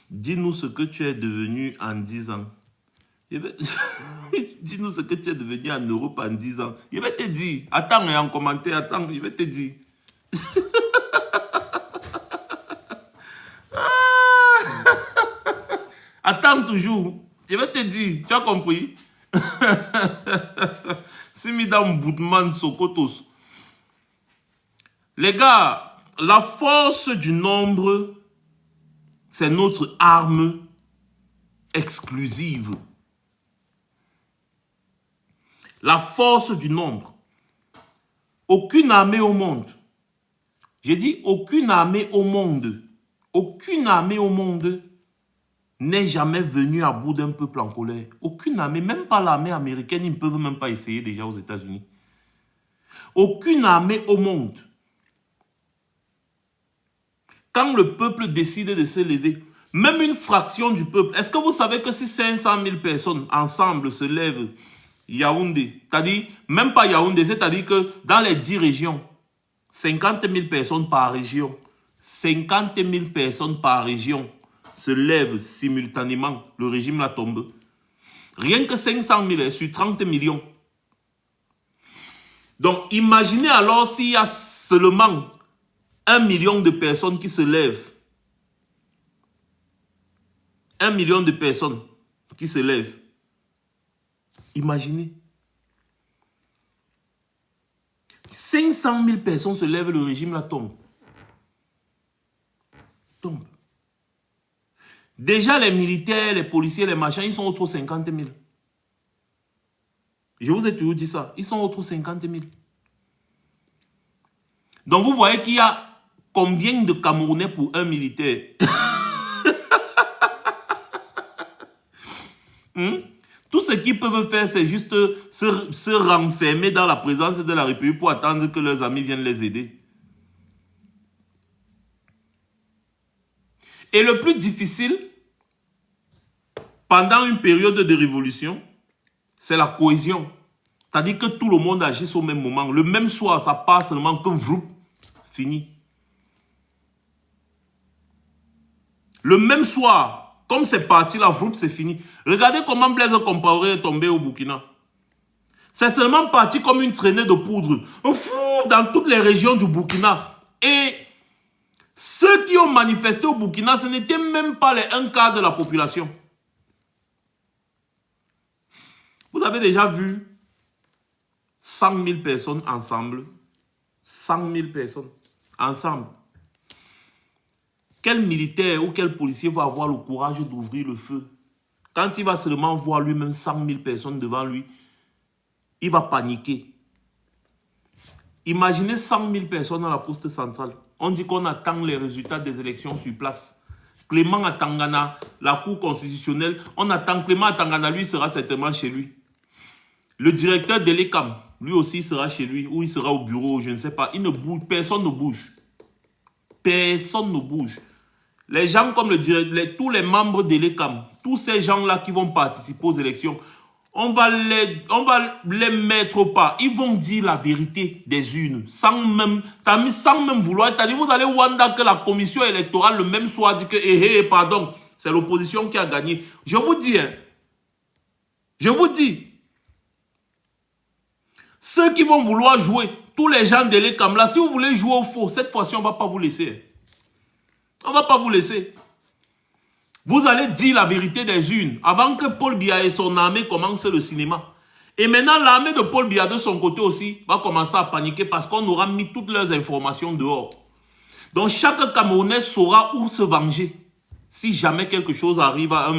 Dis-nous ce que tu es devenu en 10 ans. Dis-nous ce que tu es devenu en Europe en 10 ans. Je vais te dire. Attends, en commentaire, attends, je vais te dire. Attends toujours. Je vais te dire. Tu as compris? Simidam Boutman Sokotos. Les gars, la force du nombre, c'est notre arme exclusive. La force du nombre. aucune armée au monde, j'ai dit aucune armée au monde n'est jamais venue à bout d'un peuple en colère. Aucune armée, même pas l'armée américaine, ils ne peuvent même pas essayer déjà aux États-Unis. Aucune armée au monde. Quand le peuple décide de se lever, même une fraction du peuple, est-ce que vous savez que si 500 000 personnes ensemble se lèvent, Yaoundé, c'est-à-dire, même pas Yaoundé, c'est-à-dire que dans les 10 régions, 50 000 personnes par région, 50 000 personnes par région se lèvent simultanément, le régime la tombe. Rien que 500 000 sur 30 millions. Donc, imaginez alors s'il y a seulement 1 million de personnes qui se lèvent. 1 million de personnes qui se lèvent. Imaginez. 500 000 personnes se lèvent, le régime la tombe. Tombe. Déjà, les militaires, les policiers, les machins, ils sont autour de 50 000. Je vous ai toujours dit ça. Ils sont autour de 50 000. Donc, vous voyez qu'il y a combien de Camerounais pour un militaire? Tout ce qu'ils peuvent faire, c'est juste se renfermer dans la présence de la République pour attendre que leurs amis viennent les aider. Et le plus difficile, pendant une période de révolution, c'est la cohésion. C'est-à-dire que tout le monde agisse au même moment. Le même soir, ça passe seulement que vroup, fini. Le même soir, comme c'est parti, la vroup, c'est fini. Regardez comment Blaise Compaoré est tombé au Burkina. C'est seulement parti comme une traînée de poudre. Dans toutes les régions du Burkina. Et ceux qui ont manifesté au Burkina, ce n'était même pas les 1/4 de la population. Vous avez déjà vu 100 000 personnes ensemble. 100 000 personnes ensemble. Quel militaire ou quel policier va avoir le courage d'ouvrir le feu? Quand il va seulement voir lui-même 100 000 personnes devant lui, il va paniquer. Imaginez 100 000 personnes à la poste centrale. On dit qu'on attend les résultats des élections sur place. Clément Atangana, la Cour constitutionnelle, on attend Clément Atangana, lui sera certainement chez lui. Le directeur de l'ECAM, lui aussi sera chez lui, ou il sera au bureau, je ne sais pas. Il ne bouge, personne ne bouge. Personne ne bouge. Les gens comme tous les membres de l'ECAM, tous ces gens-là qui vont participer aux élections, on va les mettre au pas. Ils vont dire la vérité des urnes, sans même vouloir. C'est-à-dire, vous allez voir que la commission électorale, le même soir, dit que, pardon, c'est l'opposition qui a gagné. Je vous dis, ceux qui vont vouloir jouer, tous les gens de l'ECAM là, si vous voulez jouer au faux, cette fois-ci, on ne va pas vous laisser. On ne va pas vous laisser. Vous allez dire la vérité des urnes avant que Paul Biya et son armée commencent le cinéma. Et maintenant, l'armée de Paul Biya de son côté aussi va commencer à paniquer parce qu'on aura mis toutes leurs informations dehors. Donc, chaque Camerounais saura où se venger si jamais quelque chose arrive à un